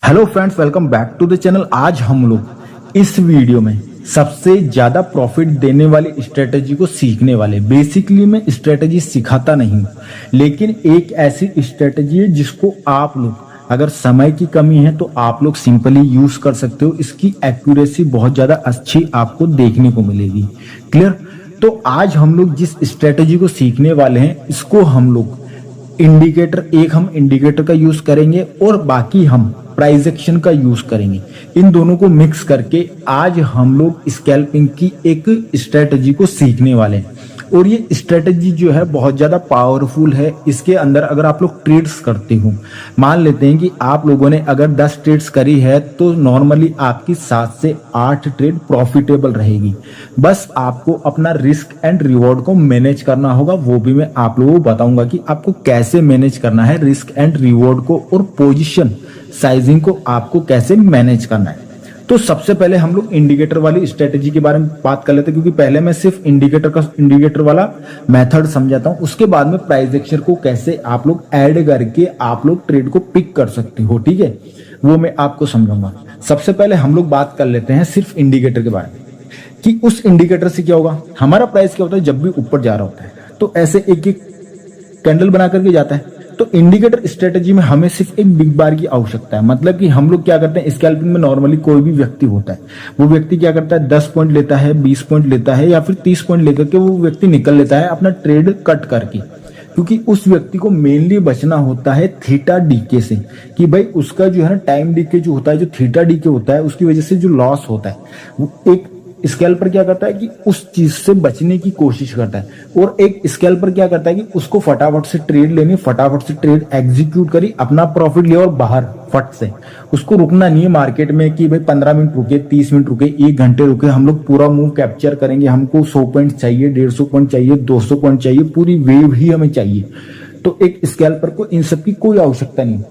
Hello friends, welcome back to the channel. आज हम लोग इस वीडियो में सबसे ज्यादा प्रॉफिट देने वाली स्ट्रेटेजी को सीखने वाले। बेसिकली मैं स्ट्रेटेजी सिखाता नहीं हूं, लेकिन एक ऐसी स्ट्रेटेजी है जिसको आप लोग अगर समय की कमी है तो आप लोग सिंपली यूज कर सकते हो। इसकी एक्यूरेसी बहुत ज्यादा अच्छी आपको देखने को मिलेगी। क्लियर? तो आज हम लोग जिस स्ट्रेटेजी को सीखने वाले हैं इसको हम लोग हम इंडिकेटर का यूज करेंगे और बाकी हम प्राइस एक्शन का यूज करेंगे। इन दोनों को मिक्स करके आज हम लोग स्कैल्पिंग की एक स्ट्रेटजी को सीखने वाले हैं। और ये स्ट्रेटजी जो है बहुत ज्यादा पावरफुल है। इसके अंदर अगर आप लोग ट्रेड्स करते हो, मान लेते हैं कि आप लोगों ने अगर 10 ट्रेड्स करी है तो नॉर्मली आपकी 7 से 8 ट्रेड प्रॉफिटेबल रहेगी। बस आपको अपना रिस्क एंड रिवॉर्ड को मैनेज करना होगा। वो भी मैं आप लोगों को बताऊंगा कि आपको कैसे मैनेज करना है रिस्क एंड रिवॉर्ड को, और पोजीशन साइजिंग को आपको कैसे मैनेज करना है। तो सबसे पहले हम लोग इंडिकेटर वाली स्ट्रेटेजी के बारे में बात कर लेते हैं, क्योंकि पहले मैं सिर्फ इंडिकेटर वाला मेथड समझाता हूं। उसके बाद में प्राइस एक्शन को कैसे आप लोग ऐड करके आप लोग ट्रेड को पिक कर सकते हो, ठीक है, वो मैं आपको समझाऊंगा। सबसे पहले हम लोग बात कर लेते हैं सिर्फ इंडिकेटर के बारे में कि उस इंडिकेटर से क्या होगा। हमारा प्राइस क्या होता है, जब भी ऊपर जा रहा होता है तो ऐसे एक एक कैंडल बना करके जाता है। तो इंडिकेटर स्ट्रेटजी में हमें सिर्फ एक बिग बार की आवश्यकता है। मतलब कि हम लोग क्या करते हैं, स्कैल्पिंग में नॉर्मली कोई भी व्यक्ति होता है, वो व्यक्ति क्या करता है, 10 पॉइंट लेता है, 20 पॉइंट लेता है या फिर 30 पॉइंट लेकर के वो व्यक्ति निकल लेता है अपना ट्रेड कट करके। क्योंकि उस व्यक्ति को मेनली बचना होता है थीटा डीके से, कि भाई उसका जो है ना टाइम डीके जो होता है, जो थीटा डीके होता है, उसकी वजह से जो लॉस होता है, वो एक स्कैल्पर क्या करता है कि उस चीज से बचने की कोशिश करता है। और एक स्कैल्पर क्या करता है कि उसको फटाफट से ट्रेड लेनी, फटाफट से ट्रेड एग्जीक्यूट करी, अपना प्रॉफिट ले और बाहर फट से। उसको रुकना नहीं है मार्केट में कि भाई 15 मिनट रुके, 30 मिनट रुके, 1 घंटे रुके, हम लोग पूरा मूव कैप्चर करेंगे। हमको 100 पॉइंट चाहिए, 150 पॉइंट चाहिए, 200 पॉइंट चाहिए, पूरी वेव ही हमें चाहिए। तो एक स्कैल्पर को इन सब की कोई आवश्यकता नहीं।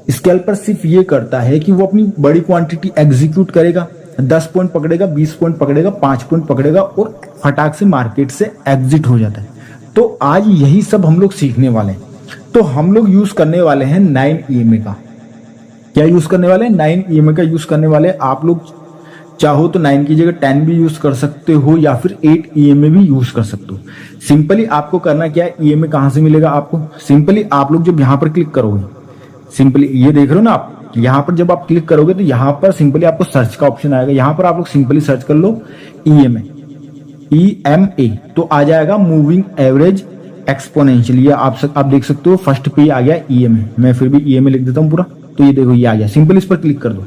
स्कैल्पर सिर्फ ये करता है कि वो अपनी बड़ी क्वांटिटी एग्जीक्यूट करेगा, 10 पॉइंट पकड़ेगा, 20 पॉइंट पकड़ेगा, 5 पॉइंट पकड़ेगा और फटाक से मार्केट से एग्जिट हो जाता है। तो आज यही सब हम लोग सीखने वाले हैं। तो हम लोग यूज करने वाले हैं 9 EMA का। क्या यूज करने वाले हैं? 9 EMA का यूज करने वाले हैं। आप लोग चाहो तो 9 की जगह 10 भी यूज कर सकते हो या फिर 8 EMA भी यूज कर सकते हो। सिंपली आपको करना क्या है, EMA कहां से मिलेगा आपको? सिंपली आप लोग जब यहां पर क्लिक करोगे, सिंपली ये देख रहे हो ना आप, यहां पर जब आप क्लिक करोगे तो यहां पर सिंपली आपको सर्च का ऑप्शन आएगा। यहां पर आप लोग सिंपली सर्च कर लो EMA, तो आ जाएगा मूविंग एवरेज एक्सपोनेंशियल। ये आप देख सकते हो फर्स्ट पे आ गया EMA। मैं फिर भी EMA लिख देता हूं पूरा, तो ये देखो ये आ गया। सिंपल इस पर क्लिक कर दो।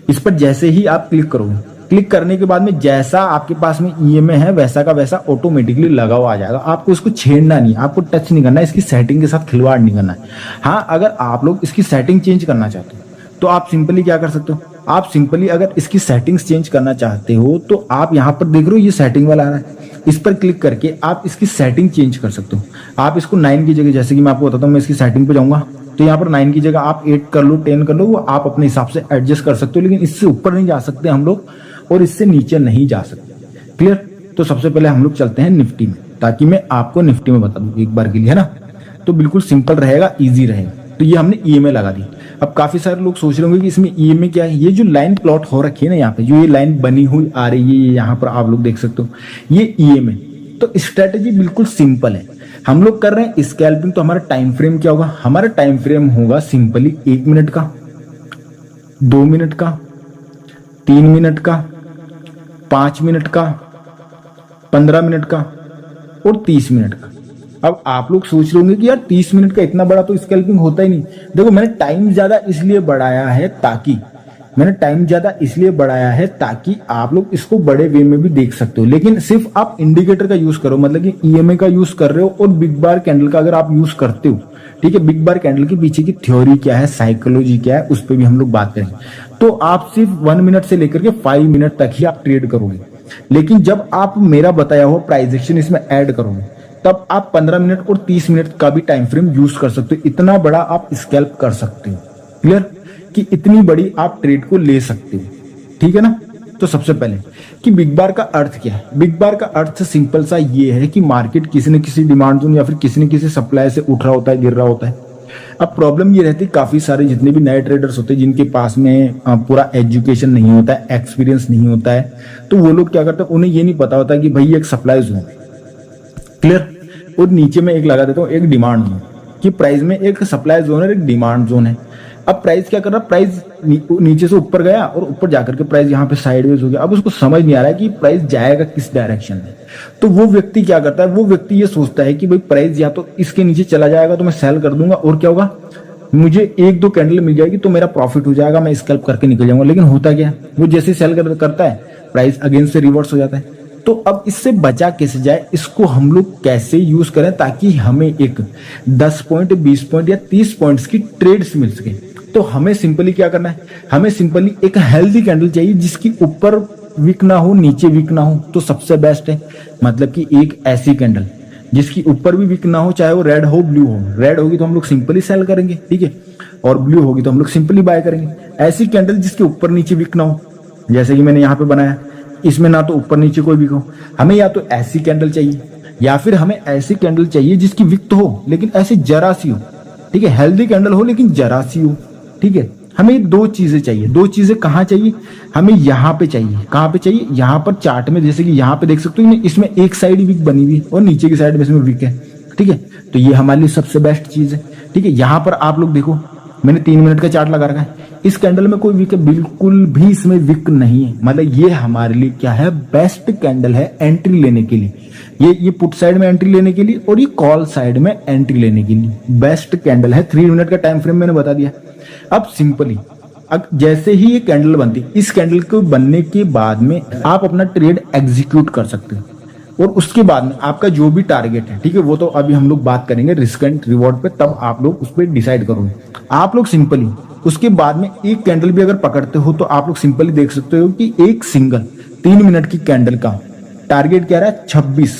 इस पर जैसे ही आप क्लिक करोगे, क्लिक करने के बाद में जैसा आपके पास में EMA है वैसा का वैसा ऑटोमेटिकली लगा हुआ आ जाएगा। आपको इसको छेड़ना नहीं, आपको टच नहीं करना, इसकी सेटिंग के साथ खिलवाड़ नहीं करना है। हाँ, अगर आप लोग इसकी सेटिंग चेंज करना चाहते हो तो आप सिंपली क्या कर सकते हो, आप सिंपली अगर इसकी सेटिंग्स चेंज करना चाहते हो तो आप यहाँ पर देख रहे हो ये सेटिंग वाला आ रहा है, इस पर क्लिक करके आप इसकी सेटिंग चेंज कर सकते हो। आप इसको 9 की जगह, जैसे कि मैं आपको बताता हूँ, मैं इसकी सेटिंग पे जाऊंगा तो यहाँ पर 9 की जगह आप 8 कर लो, 10 कर लो, वो आप अपने हिसाब से एडजस्ट कर सकते हो। लेकिन इससे ऊपर नहीं जा सकते हम लोग और इससे नीचे नहीं जा सकते। क्लियर? तो सबसे पहले हम लोग चलते हैं निफ्टी में, ताकि मैं आपको निफ्टी में बता दूं एक बार के लिए, है ना। तो बिल्कुल सिंपल रहेगा, ईजी रहेगा। तो ये हमने EMA लगा दी। अब काफी सारे लोग सोच रहे होंगे कि इसमें EMA क्या है। ये जो लाइन प्लॉट हो रखी है ना, यहाँ पे जो ये लाइन बनी हुई आ रही है, ये यहाँ पर आप लोग देख सकते हो, ये EMA। तो स्ट्रेटेजी बिल्कुल सिंपल है। हम लोग कर रहे हैं स्कैल्पिंग, तो हमारा टाइम फ्रेम क्या होगा? हमारा टाइम फ्रेम होगा सिंपली 1 मिनट का, 2 मिनट का, 3 मिनट का, 5 मिनट का, 15 मिनट का और 30 मिनट का। अब आप लोग सोच रहे होंगे कि यार 30 मिनट का इतना बड़ा तो स्कैल्पिंग होता ही नहीं। देखो, मैंने टाइम ज्यादा इसलिए बढ़ाया है ताकि आप लोग इसको बड़े वे में भी देख सकते हो। लेकिन सिर्फ आप इंडिकेटर का यूज करो, मतलब कि EMA का यूज कर रहे हो और बिग बार कैंडल का अगर आप यूज करते हो, ठीक है, बिग बार कैंडल के पीछे की थ्योरी क्या है, साइकोलॉजी क्या है, उस पर भी हम लोग बात करेंगे। तो आप सिर्फ 1 मिनट से लेकर के 5 मिनट तक ही आप ट्रेड करोगे। लेकिन जब आप मेरा बताया हुआ प्राइस एक्शन इसमें ऐड करोगे तब आप 15 मिनट और 30 मिनट का भी टाइम फ्रेम यूज कर सकते हो। इतना बड़ा आप स्कैल्प कर सकते हो। क्लियर? कि इतनी बड़ी आप ट्रेड को ले सकते हो, ठीक है ना। तो सबसे पहले कि बिग बार का अर्थ क्या है। बिग बार का अर्थ सिंपल सा ये है कि मार्केट किसी न किसी डिमांड जोन या फिर किसी न किसी सप्लाई से उठ रहा होता है, गिर रहा होता है। अब प्रॉब्लम ये रहती है, काफी सारे जितने भी नए ट्रेडर्स होते हैं जिनके पास में पूरा एजुकेशन नहीं होता है, एक्सपीरियंस नहीं होता है, तो वो लोग क्या करते हैं, उन्हें ये नहीं पता होता कि भाई एक सप्लाई जोन क्लियर और नीचे में एक लगा देता हूँ एक डिमांड जोन, कि प्राइस में एक सप्लाई जोन है, एक डिमांड जोन है। अब प्राइस क्या कर रहा है, प्राइस नीचे से ऊपर गया और ऊपर जाकर के प्राइस यहाँ पे साइडवेज हो गया। अब उसको समझ नहीं आ रहा है कि प्राइस जाएगा किस डायरेक्शन में। तो वो व्यक्ति क्या करता है, वो व्यक्ति ये सोचता है कि भाई प्राइस या तो इसके नीचे चला जाएगा तो मैं सेल कर दूंगा और क्या होगा, मुझे एक दो कैंडल मिल जाएगी तो मेरा प्रॉफिट हो जाएगा, मैं स्कैल्प करके निकल जाऊंगा। लेकिन होता क्या, वो जैसे सेल करता है प्राइस अगेंस्ट से रिवर्स हो जाता है। तो अब इससे बचा कैसे जाए, इसको हम लोग कैसे यूज करें ताकि हमें एक 10 पॉइंट 20 पॉइंट या 30 पॉइंट्स की ट्रेड्स मिल सके। तो हमें सिंपली क्या करना है, हमें सिंपली एक हेल्दी कैंडल चाहिए जिसकी ऊपर विक ना हो नीचे विक ना हो, तो सबसे बेस्ट है मतलब कि एक ऐसी कैंडल जिसकी ऊपर भी विक ना हो, चाहे वो रेड हो ब्लू हो। रेड होगी तो हम लोग सिंपली सेल करेंगे, ठीक है, और ब्लू होगी तो हम लोग सिंपली बाय करेंगे। ऐसी कैंडल जिसके ऊपर नीचे विक ना हो, जैसे कि मैंने यहाँ पे बनाया, इसमें ना तो ऊपर नीचे कोई विक हो। हमें या तो ऐसी कैंडल चाहिए या फिर हमें ऐसी कैंडल चाहिए जिसकी विक तो हो लेकिन ऐसी जरा सी हो, ठीक है, हेल्दी कैंडल हो लेकिन जरा सी हो, ठीक है। हमें दो चीजें चाहिए। दो चीजें कहाँ चाहिए, हमें यहाँ पे चाहिए। कहाँ पे चाहिए, यहाँ पर चार्ट में, जैसे कि यहाँ पे देख सकते हो, इसमें एक साइड विक बनी हुई है और नीचे की साइड में इसमें विक है, ठीक है। तो ये हमारे लिए सबसे बेस्ट चीज है, ठीक है। यहाँ पर आप लोग देखो, मैंने 3 मिनट का चार्ट लगा रखा है, इस कैंडल में कोई विक बिल्कुल भी इसमें विक नहीं है। मतलब ये हमारे लिए क्या है, बेस्ट कैंडल है एंट्री लेने के लिए। ये पुट साइड में एंट्री लेने के लिए और ये कॉल साइड में एंट्री लेने के लिए बेस्ट कैंडल है। 3 मिनट का टाइम फ्रेम मैंने बता दिया। अब सिंपली जैसे ही ये कैंडल बनती, इस कैंडल को बनने के बाद में आप अपना ट्रेड एग्जीक्यूट कर सकते हो और उसके बाद में आपका जो भी टारगेट है, ठीक है, वो तो अभी हम लोग बात करेंगे रिस्क एंड रिवॉर्ड पे, तब आप लोग उस पर डिसाइड करोगे। आप लोग सिंपली उसके बाद में एक कैंडल भी अगर पकड़ते हो तो आप लोग सिंपली देख सकते हो कि एक सिंगल 3 मिनट की कैंडल का टारगेट क्या रहा है, 26,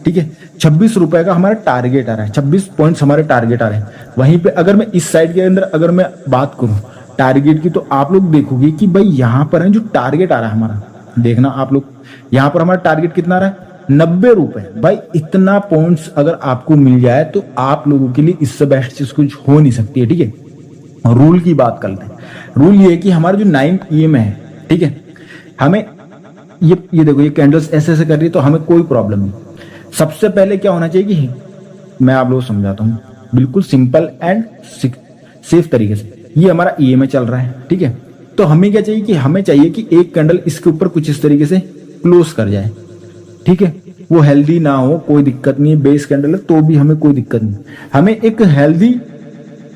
ठीक है, 26 रुपए का हमारा टारगेट आ रहा है, 26 पॉइंट्स हमारे टारगेट आ रहे हैं। वहीं पे अगर मैं इस साइड के अंदर अगर मैं बात करूं टारगेट की, तो आप लोग देखोगे कि भाई यहां पर है जो टारगेट आ रहा है हमारा, देखना आप लोग, यहां पर हमारा टारगेट कितना आ रहा है, 90 रुपए। भाई इतना पॉइंट्स अगर आपको मिल जाए तो आप लोगों के लिए इससे बेस्ट चीज कुछ हो नहीं सकती है, ठीक है। रूल की बात करते हैं। रूल ये है कि हमारा जो 9 PM है, ठीक है, हमें ये देखो, ये कैंडल्स ऐसे ऐसे कर रही है तो हमें कोई प्रॉब्लम नहीं। सबसे पहले क्या होना चाहिए कि मैं आप लोगों को समझाता हूँ बिल्कुल सिंपल एंड सेफ तरीके से। ये हमारा EMA चल रहा है, ठीक है, तो हमें क्या चाहिए कि हमें चाहिए कि एक कैंडल इसके ऊपर कुछ इस तरीके से क्लोज कर जाए, ठीक है। वो हेल्दी ना हो कोई दिक्कत नहीं है, बेस कैंडल है तो भी हमें कोई दिक्कत नहीं। हमें एक हेल्दी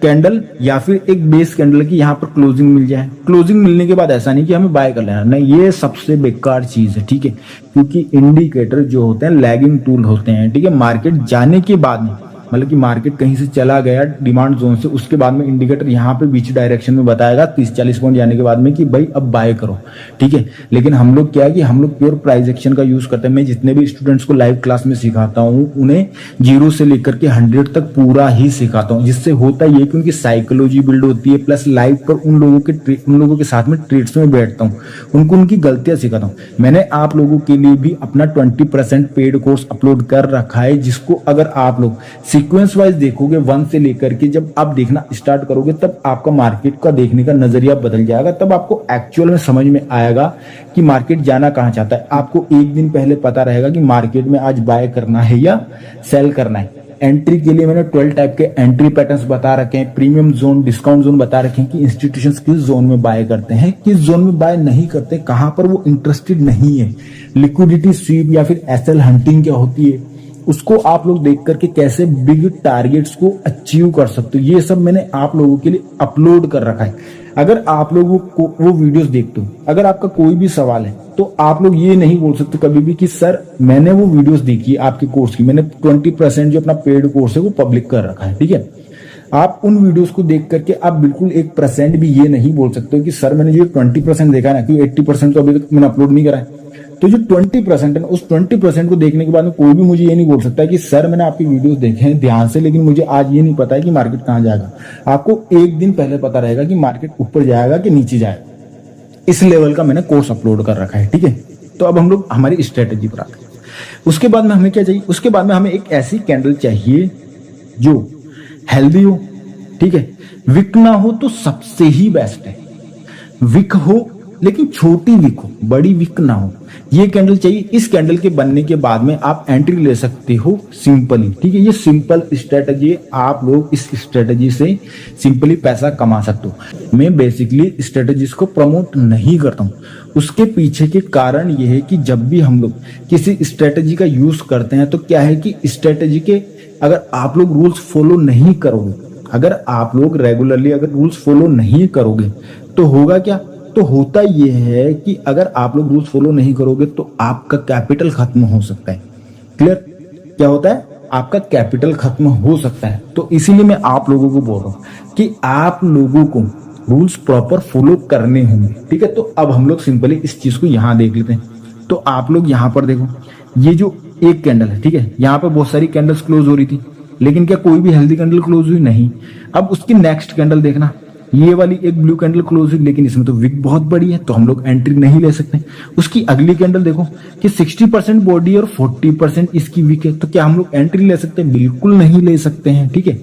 कैंडल या फिर एक बेस कैंडल की यहाँ पर क्लोजिंग मिल जाए। क्लोजिंग मिलने के बाद ऐसा नहीं कि हमें बाय कर लेना, नहीं, ये सबसे बेकार चीज है, ठीक है, क्योंकि इंडिकेटर जो होते हैं लैगिंग टूल होते हैं, ठीक है। मार्केट जाने के बाद में, मतलब कि मार्केट कहीं से चला गया डिमांड जोन से, उसके बाद में इंडिकेटर यहाँ पे बीच डायरेक्शन में बताएगा 30-40 पॉइंट जाने के बाद में कि भाई अब बाय करो, ठीक है। लेकिन हम लोग क्या है कि हम लोग प्योर प्राइस एक्शन का यूज करते हैं। मैं जितने भी स्टूडेंट्स को लाइव क्लास में सिखाता हूँ उन्हें 0 से लेकर के 100 तक पूरा ही सिखाता हूँ, जिससे होता ये कि उनकी साइकोलॉजी बिल्ड होती है, प्लस लाइव पर उन लोगों के साथ में ट्रेड्स में बैठता हूँ, उनको उनकी गलतियां सिखाता हूँ। मैंने आप लोगों के लिए भी अपना 20% पेड कोर्स अपलोड कर रखा है, जिसको अगर आप लोग सीक्वेंस वाइज देखोगे 1 से लेकर के जब आप देखना स्टार्ट करोगे तब आपका मार्केट का देखने का नजरिया बदल जाएगा। तब आपको एक्चुअल में समझ में आएगा कि मार्केट जाना कहां चाहता है। आपको एक दिन पहले पता रहेगा कि मार्केट में आज बाय करना है या सेल करना है। एंट्री के लिए मैंने 12 टाइप के एंट्री पैटर्न्स बता रखे हैं, प्रीमियम जोन, डिस्काउंट जोन बता रखे हैं कि इंस्टीट्यूशंस किस जोन में बाय करते हैं, किस जोन में बाय नहीं करते, कहां पर वो इंटरेस्टेड नहीं है। लिक्विडिटी स्वीप या फिर एसएल हंटिंग क्या होती है, उसको आप लोग देख करके कैसे बिग टारगेट्स को अचीव कर सकते हो, ये सब मैंने आप लोगों के लिए अपलोड कर रखा है। अगर आप लोग वो वीडियोस देखते हो, अगर आपका कोई भी सवाल है तो आप लोग ये नहीं बोल सकते कभी भी कि सर मैंने वो वीडियोस देखी आपके कोर्स की, मैंने 20% जो अपना पेड कोर्स है वो पब्लिक कर रखा है, ठीक है। आप उन वीडियोस को देख करके आप बिल्कुल 1% भी ये नहीं बोल सकते हो कि सर मैंने जो 20% देखा है ना, क्योंकि 80% तो अभी तक मैंने अपलोड नहीं करा है, तो जो 20% है उस 20% को देखने के बाद में कोई भी मुझे ये नहीं बोल सकता कि सर मैंने आपकी वीडियोस देखे हैं ध्यान से, लेकिन मुझे आज ये नहीं पता है कि मार्केट कहां जाएगा। आपको एक दिन पहले पता रहेगा कि मार्केट ऊपर जाएगा कि नीचे जाएगा। इस लेवल का मैंने कोर्स अपलोड कर रखा है, ठीक है। तो अब हम लोग हमारी स्ट्रेटेजी पर आते हैं। उसके बाद में हमें क्या चाहिए, उसके बाद में हमें एक ऐसी कैंडल चाहिए जो हेल्दी हो, ठीक है। विक ना हो तो सबसे ही बेस्ट है। विक हो लेकिन छोटी विक हो, बड़ी विक ना हो, ये कैंडल चाहिए। इस कैंडल के बनने के बाद में आप एंट्री ले सकते हो सिंपली, ठीक है। ये सिंपल स्ट्रेटजी है, आप लोग इस स्ट्रेटजी से सिंपली पैसा कमा सकते हो। मैं बेसिकली स्ट्रेटजीज को प्रमोट नहीं करता हूँ, उसके पीछे के कारण ये है कि जब भी हम लोग किसी स्ट्रेटजी का यूज करते हैं तो क्या है कि स्ट्रेटजी के अगर आप लोग रूल्स फॉलो नहीं करोगे, अगर आप लोग रेगुलरली अगर रूल्स फॉलो नहीं करोगे तो होगा क्या, तो होता यह है कि अगर आप लोग रूल्स फॉलो नहीं करोगे तो आपका कैपिटल खत्म हो सकता है। क्लियर? क्या होता है, आपका कैपिटल खत्म हो सकता है। तो इसीलिए मैं आप लोगों को बोल रहा हूं कि आप लोगों को रूल्स प्रॉपर फॉलो करने होंगे, ठीक है। तो अब हम लोग सिंपली इस चीज को यहां देख लेते हैं। तो आप लोग यहां पर देखो, ये जो एक कैंडल है, ठीक है, यहां पर बहुत सारी कैंडल्स क्लोज हो रही थी, लेकिन क्या कोई भी हेल्दी कैंडल क्लोज हुई? नहीं। अब उसकी नेक्स्ट कैंडल देखना, ये वाली एक ब्लू कैंडल क्लोज हुई, लेकिन इसमें तो विक बहुत बड़ी है तो हम लोग एंट्री नहीं ले सकते। उसकी अगली कैंडल देखो कि 60% बॉडी और 40% इसकी विक है, तो क्या हम लोग एंट्री ले सकते हैं? बिल्कुल नहीं ले सकते हैं, ठीक है।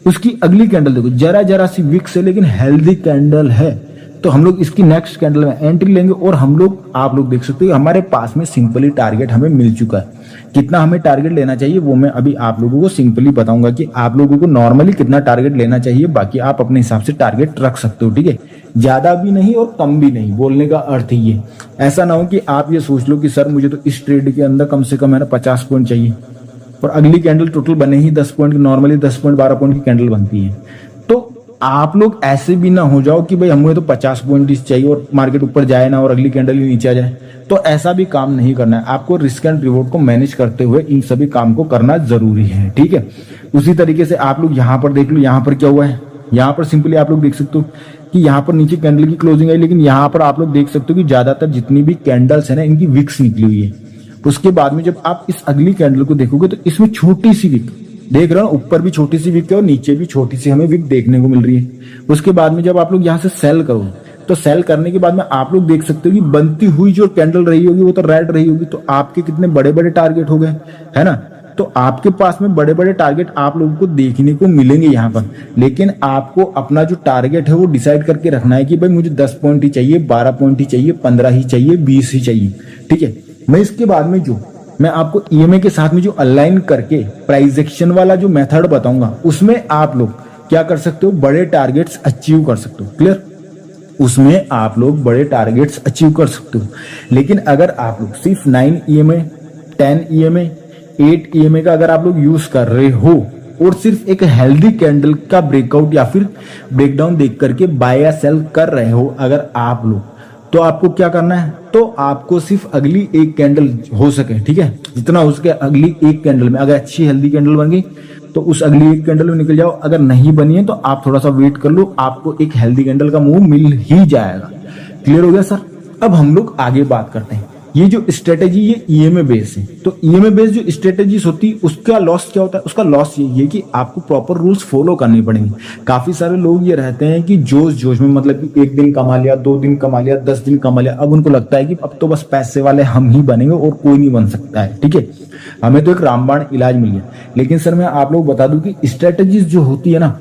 उसकी अगली कैंडल देखो, जरा जरा सी विक से लेकिन हेल्दी कैंडल है, तो हम लोग इसकी नेक्स्ट कैंडल में एंट्री लेंगे। और हम लोग, आप लोग देख सकते हो हमारे पास में सिंपली टारगेट हमें मिल चुका है। कितना हमें टारगेट लेना चाहिए वो मैं अभी आप लोगों को सिंपली बताऊंगा कि आप लोगों को नॉर्मली कितना टारगेट लेना चाहिए, बाकी आप अपने हिसाब से टारगेट रख सकते हो, ठीक है। ज्यादा भी नहीं और कम भी नहीं, बोलने का अर्थ ये ऐसा ना हो कि आप ये सोच लो कि सर मुझे तो इस ट्रेड के अंदर कम से कम है ना 50 पॉइंट चाहिए और अगली कैंडल टोटल बने ही 10 पॉइंट, नॉर्मली 10 पॉइंट 12 पॉइंट की कैंडल बनती है। तो आप लोग ऐसे भी ना हो जाओ कि भाई हमें तो 50 पॉइंट चाहिए और मार्केट ऊपर जाए ना और अगली कैंडल ही नीचे आ जाए, तो ऐसा भी काम नहीं करना है। आपको रिस्क एंड रिवॉर्ड को मैनेज करते हुए इन सभी काम को करना जरूरी है, ठीक है। उसी तरीके से आप लोग यहाँ पर देख लो, यहाँ पर क्या हुआ है, यहाँ पर सिंपली आप लोग देख सकते हो कि यहाँ पर नीचे कैंडल की क्लोजिंग आई, लेकिन यहाँ पर आप लोग देख सकते हो कि ज्यादातर जितनी भी कैंडल्स है ना इनकी विक्स निकली हुई है। उसके बाद में जब आप इस अगली कैंडल को देखोगे तो इसमें छोटी सी विक देख रहे हो, ऊपर भी छोटी सी विक है और नीचे भी छोटी सी हमें विक देखने को मिल रही है। उसके बाद में जब आप लोग यहाँ से सेल करो तो सेल करने के बाद में आप लोग देख सकते हो कि बनती हुई जो कैंडल रही होगी वो तो रेड रही होगी, तो आपके कितने बड़े बड़े टारगेट हो गए, है ना। तो आपके पास में बड़े बड़े टारगेट आप लोगों को देखने को मिलेंगे यहाँ पर, लेकिन आपको अपना जो टारगेट है वो डिसाइड करके रखना है कि भाई मुझे 10 पॉइंट ही चाहिए, 12 पॉइंट ही चाहिए, 15 ही चाहिए, 20 ही चाहिए, ठीक है। मैं इसके बाद में जो मैं आपको ईएमए के साथ में जो अलाइन करके प्राइस एक्शन वाला जो मेथड बताऊंगा उसमें आप लोग क्या कर सकते हो, बड़े टारगेट्स अचीव कर सकते हो। क्लियर? उसमें आप लोग बड़े टारगेट्स अचीव कर सकते हो। लेकिन अगर आप लोग सिर्फ 9 ईएमए, 10 ईएमए, 8 ईएमए का अगर आप लोग यूज कर रहे हो और सिर्फ एक हेल्दी कैंडल का ब्रेकआउट या फिर ब्रेकडाउन देख करके बाय या सेल कर रहे हो अगर आप लोग, तो आपको क्या करना है, तो आपको सिर्फ अगली एक कैंडल हो सके, ठीक है, जितना हो सके अगली एक कैंडल में, अगर अच्छी हेल्दी कैंडल बन गई तो उस अगली एक कैंडल में निकल जाओ, अगर नहीं बनी है तो आप थोड़ा सा वेट कर लो, आपको एक हेल्दी कैंडल का मूव मिल ही जाएगा। क्लियर हो गया सर? अब हम लोग आगे बात करते हैं। ये जो स्ट्रेटेजी ये ईएमए बेस है, तो ईएमए बेस जो स्ट्रेटेजीज होती है उसका लॉस क्या होता है? उसका लॉस ये है कि आपको प्रॉपर रूल्स फॉलो करने पड़ेंगे। काफी सारे लोग ये रहते हैं कि जोश जोश में, मतलब कि एक दिन कमा लिया, 2 दिन कमा लिया, 10 दिन कमा लिया, अब उनको लगता है कि अब तो बस पैसे वाले हम ही बनेंगे और कोई नहीं बन सकता है, ठीक है। हमें तो एक रामबाण इलाज मिल गया, लेकिन सर मैं आप लोग बता दूं कि स्ट्रेटेजीज जो होती है ना,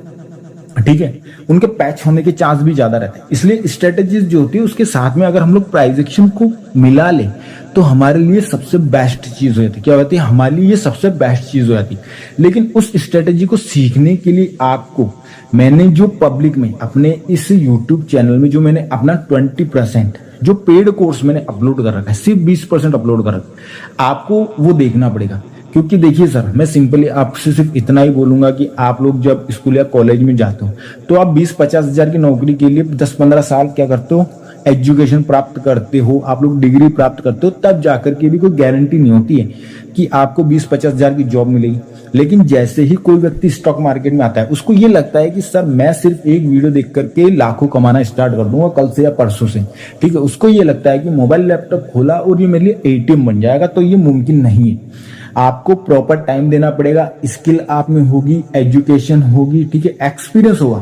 ठीक है, उनके पैच होने के चांस भी ज्यादा रहते हैं। इसलिए स्ट्रेटेजीज जो होती है उसके साथ में अगर हम लोग प्राइस एक्शन को मिला ले तो हमारे लिए सबसे बेस्ट चीज हो जाती है। क्या होती है? हमारे लिए ये सबसे बेस्ट चीज हो जाती है। लेकिन उस स्ट्रेटेजी को सीखने के लिए आपको, मैंने जो पब्लिक में अपने इस यूट्यूब चैनल में जो मैंने अपना 20% जो पेड कोर्स मैंने अपलोड कर रखा है, सिर्फ 20% अपलोड कर रखा है, आपको वो देखना पड़ेगा। क्योंकि देखिए सर, मैं सिंपली आपसे सिर्फ इतना ही बोलूंगा कि आप लोग जब स्कूल या कॉलेज में जाते हो तो आप 20-50 हजार की नौकरी के लिए 10-15 साल क्या करते हो, एजुकेशन प्राप्त करते हो, आप लोग डिग्री प्राप्त करते हो, तब जाकर के भी कोई गारंटी नहीं होती है कि आपको 20-50 हजार की जॉब मिलेगी। लेकिन जैसे ही कोई व्यक्ति स्टॉक मार्केट में आता है उसको ये लगता है कि सर मैं सिर्फ एक वीडियो देख करके लाखों कमाना स्टार्ट कर दूंगा कल से या परसों से, ठीक है। उसको ये लगता है कि मोबाइल लैपटॉप खोला और ये मेरे लिए एटीएम बन जाएगा, तो ये मुमकिन नहीं है। आपको प्रॉपर टाइम देना पड़ेगा, स्किल आप में होगी, एजुकेशन होगी, ठीक है, एक्सपीरियंस होगा,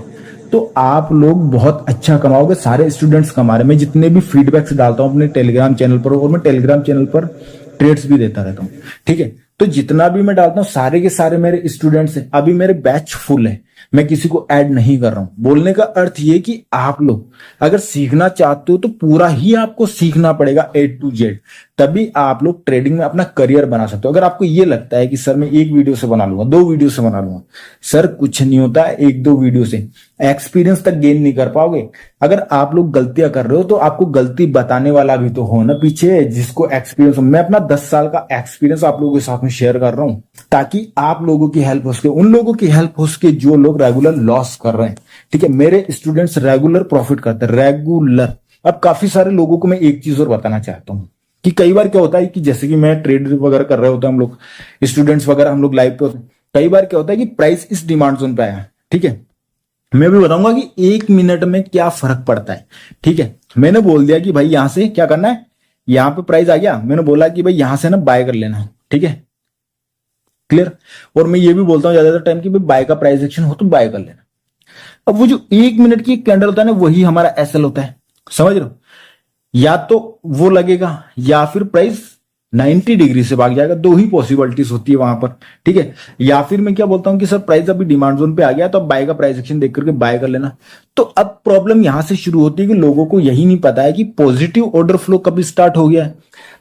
तो आप लोग बहुत अच्छा कमाओगे। सारे स्टूडेंट्स कमा रहे हैं। मैं जितने भी फीडबैक्स डालता हूं अपने टेलीग्राम चैनल पर, और मैं टेलीग्राम चैनल पर ट्रेड्स भी देता रहता हूं, ठीक है। तो जितना भी मैं डालता हूं सारे के सारे मेरे स्टूडेंट्स हैं। अभी मेरे बैच फुल है, मैं किसी को ऐड नहीं कर रहा हूं। बोलने का अर्थ ये कि आप लोग अगर सीखना चाहते हो तो पूरा ही आपको सीखना पड़ेगा A to Z, तभी आप लोग ट्रेडिंग में अपना करियर बना सकते हो। अगर आपको ये लगता है कि सर मैं एक वीडियो से बना लूंगा, 2 वीडियो से बना लूंगा, सर कुछ नहीं होता है 1-2 वीडियो से, एक्सपीरियंस तक गेन नहीं कर पाओगे। अगर आप लोग गलतियां कर रहे हो तो आपको गलती बताने वाला भी तो हो ना पीछे, जिसको एक्सपीरियंस हो। मैं अपना 10 साल का एक्सपीरियंस आप लोगों के साथ में शेयर कर रहा हूं ताकि आप लोगों की हेल्प हो सके, उन लोगों की हेल्प हो सके जो लोग रेगुलर लॉस कर रहे हैं। ठीक है, मेरे स्टूडेंट्स रेगुलर प्रॉफिट करते हैं, रेगुलर। अब काफी सारे लोगों को मैं एक चीज और बताना चाहता हूं कि कई बार क्या होता है कि जैसे कि मैं ट्रेड वगैरह कर रहे होते हैं हम लोग, स्टूडेंट्स वगैरह हम लोग लाइव पे होते हैं, कई बार क्या होता है कि प्राइस इस डिमांड जोन पे आया। ठीक है, मैं भी बताऊंगा कि 1 मिनट में क्या फर्क पड़ता है। ठीक है, मैंने बोल दिया कि भाई यहां से क्या करना है, यहां पे प्राइस आ गया, मैंने बोला कि भाई यहां से ना बाय कर लेना। ठीक है, क्लियर। और मैं ये भी बोलता हूं ज्यादातर टाइम कि भाई बाय का प्राइस एक्शन हो तो बाय कर लेना। अब वो जो 1 मिनट की कैंडल होता है ना, वही हमारा एसएल होता है, समझ रहे हो। या तो वो लगेगा या फिर प्राइस 90 डिग्री से भाग जाएगा, 2 ही पॉसिबिलिटीज होती है वहां पर। ठीक है, या फिर मैं क्या बोलता हूं कि सर प्राइस अभी डिमांड जोन पे आ गया तो अब बाय का प्राइस एक्शन देख करके बाय कर लेना। तो अब प्रॉब्लम यहां से शुरू होती है कि लोगों को यही नहीं पता है कि पॉजिटिव ऑर्डर फ्लो कब स्टार्ट हो गया है,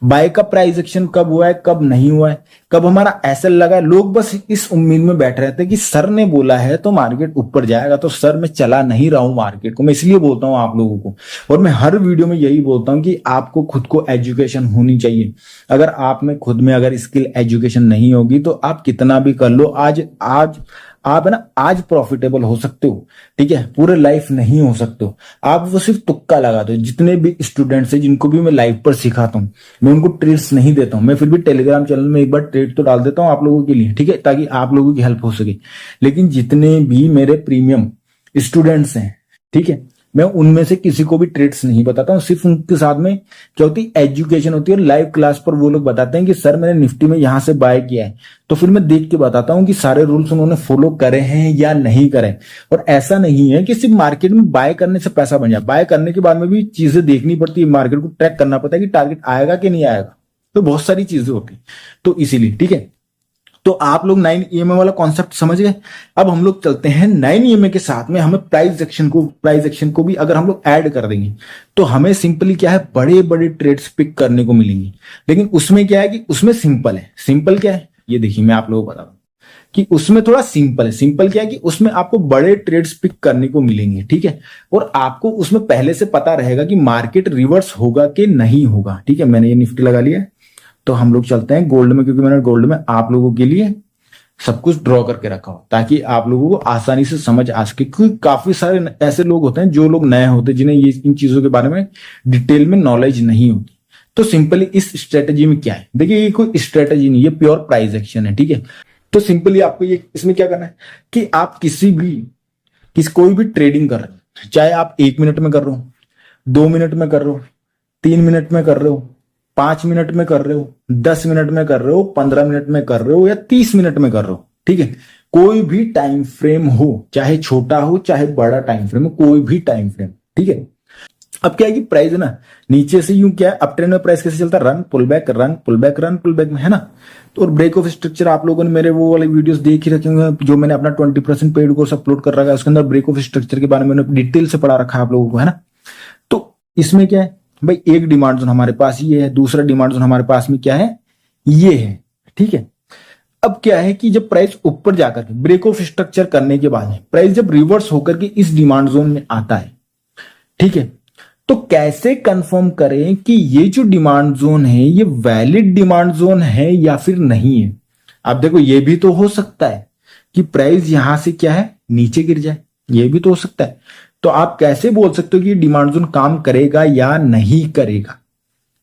बाय का प्राइस एक्शन कब हुआ है, कब नहीं हुआ है, कब हमारा एसएल लगा है। लोग बस इस उम्मीद में बैठे रहते हैं कि सर ने बोला है तो मार्केट ऊपर जाएगा, तो सर मैं चला नहीं रहा हूं मार्केट को। मैं इसलिए बोलता हूं आप लोगों को, और मैं हर वीडियो में यही बोलता हूं कि आपको खुद को एजुकेशन होनी चाहिए। अगर आप में खुद में अगर स्किल एजुकेशन नहीं होगी तो आप कितना भी कर लो, आज आप है ना आज प्रॉफिटेबल हो सकते हो। ठीक है, पूरे लाइफ नहीं हो सकते हो आप, वो सिर्फ तुक्का लगा दो। जितने भी स्टूडेंट्स हैं जिनको भी मैं लाइव पर सिखाता हूं, मैं उनको ट्रेड्स नहीं देता हूं, मैं फिर भी टेलीग्राम चैनल में एक बार ट्रेड तो डाल देता हूं आप लोगों के लिए। ठीक है, ताकि आप लोगों की हेल्प हो सके। लेकिन जितने भी मेरे प्रीमियम स्टूडेंट्स हैं, ठीक है, मैं उनमें से किसी को भी ट्रेड्स नहीं बताता हूं। सिर्फ उनके साथ में क्या होती है, एजुकेशन होती है। और लाइव क्लास पर वो लोग बताते हैं कि सर मैंने निफ्टी में यहां से बाय किया है, तो फिर मैं देख के बताता हूं कि सारे रूल्स उन्होंने फॉलो करे हैं या नहीं करे। और ऐसा नहीं है कि सिर्फ मार्केट में बाय करने से पैसा बन जाए, बाय करने के बाद में भी चीजें देखनी पड़ती है, मार्केट को ट्रैक करना पड़ता है कि टारगेट आएगा कि नहीं आएगा, तो बहुत सारी चीजें होती है। तो इसीलिए ठीक है, तो आप लोग 9 EMA वाला कॉन्सेप्ट समझ गए। अब हम लोग चलते हैं 9 EMA के साथ में हमें प्राइस एक्शन को भी अगर हम लोग ऐड कर देंगे तो हमें सिंपली क्या है, बड़े बड़े ट्रेड्स पिक करने को मिलेंगे। लेकिन उसमें क्या है कि उसमें सिंपल है। सिंपल क्या है ये देखिए, मैं आप लोगों को बता दूं कि उसमें थोड़ा सिंपल है। सिंपल क्या है कि उसमें आपको बड़े ट्रेड्स पिक करने को मिलेंगे। ठीक है, और आपको उसमें पहले से पता रहेगा कि मार्केट रिवर्स होगा कि नहीं होगा। ठीक है, मैंने ये निफ्टी लगा लिया है, तो हम लोग चलते हैं गोल्ड में, क्योंकि मैंने गोल्ड में आप लोगों के लिए सब कुछ ड्रॉ करके रखा हो ताकि आप लोगों को आसानी से समझ आ सके। क्योंकि काफी सारे ऐसे लोग होते हैं जो लोग नए होते हैं, जिन्हें ये इन चीजों के बारे में डिटेल में नॉलेज नहीं होती। तो सिंपली इस स्ट्रेटेजी में क्या है, देखिए ये कोई स्ट्रेटेजी नहीं, ये प्योर प्राइस एक्शन है। ठीक है, तो सिंपली आपको ये इसमें क्या करना है कि आप कोई भी ट्रेडिंग कर रहे हो, चाहे आप 1 मिनट में कर रहे हो, 2 मिनट में कर रहे हो, 3 मिनट में कर रहे हो, 5 मिनट में कर रहे हो, 10 मिनट में कर रहे हो, 15 मिनट में कर रहे हो या 30 मिनट में कर रहे हो। ठीक है, कोई भी टाइम फ्रेम हो, चाहे छोटा हो चाहे बड़ा टाइम फ्रेम हो, कोई भी टाइम फ्रेम। ठीक है, अब क्या है कि प्राइस है ना नीचे से यूं क्या है, अप ट्रेंड में प्राइस कैसे चलता है, run pull back run pull back run pull back में, है ना। तो और ब्रेक ऑफ स्ट्रक्चर आप लोगों ने मेरे वो वाले वीडियोस देख ही रखे होंगे, जो मैंने अपना 20% पेड कोर्स अपलोड कर रखा है, उसके अंदर ब्रेक ऑफ स्ट्रक्चर के बारे में मैंने डिटेल से पढ़ा रखा है आप लोगों को, है ना। तो इसमें क्या है भाई, एक डिमांड जोन हमारे पास ये है, दूसरा डिमांड जोन हमारे पास में क्या है, ये है। ठीक है, अब क्या है कि जब प्राइस ऊपर जाकर के ब्रेक ऑफ स्ट्रक्चर करने के बाद प्राइस जब रिवर्स होकर के इस डिमांड जोन में आता है, ठीक है, तो कैसे कंफर्म करें कि ये जो डिमांड जोन है ये वैलिड डिमांड जोन है या फिर नहीं है। आप देखो, ये भी तो हो सकता है कि प्राइस यहां से क्या है नीचे गिर जाए, ये भी तो हो सकता है। तो आप कैसे बोल सकते हो कि डिमांड जोन काम करेगा या नहीं करेगा।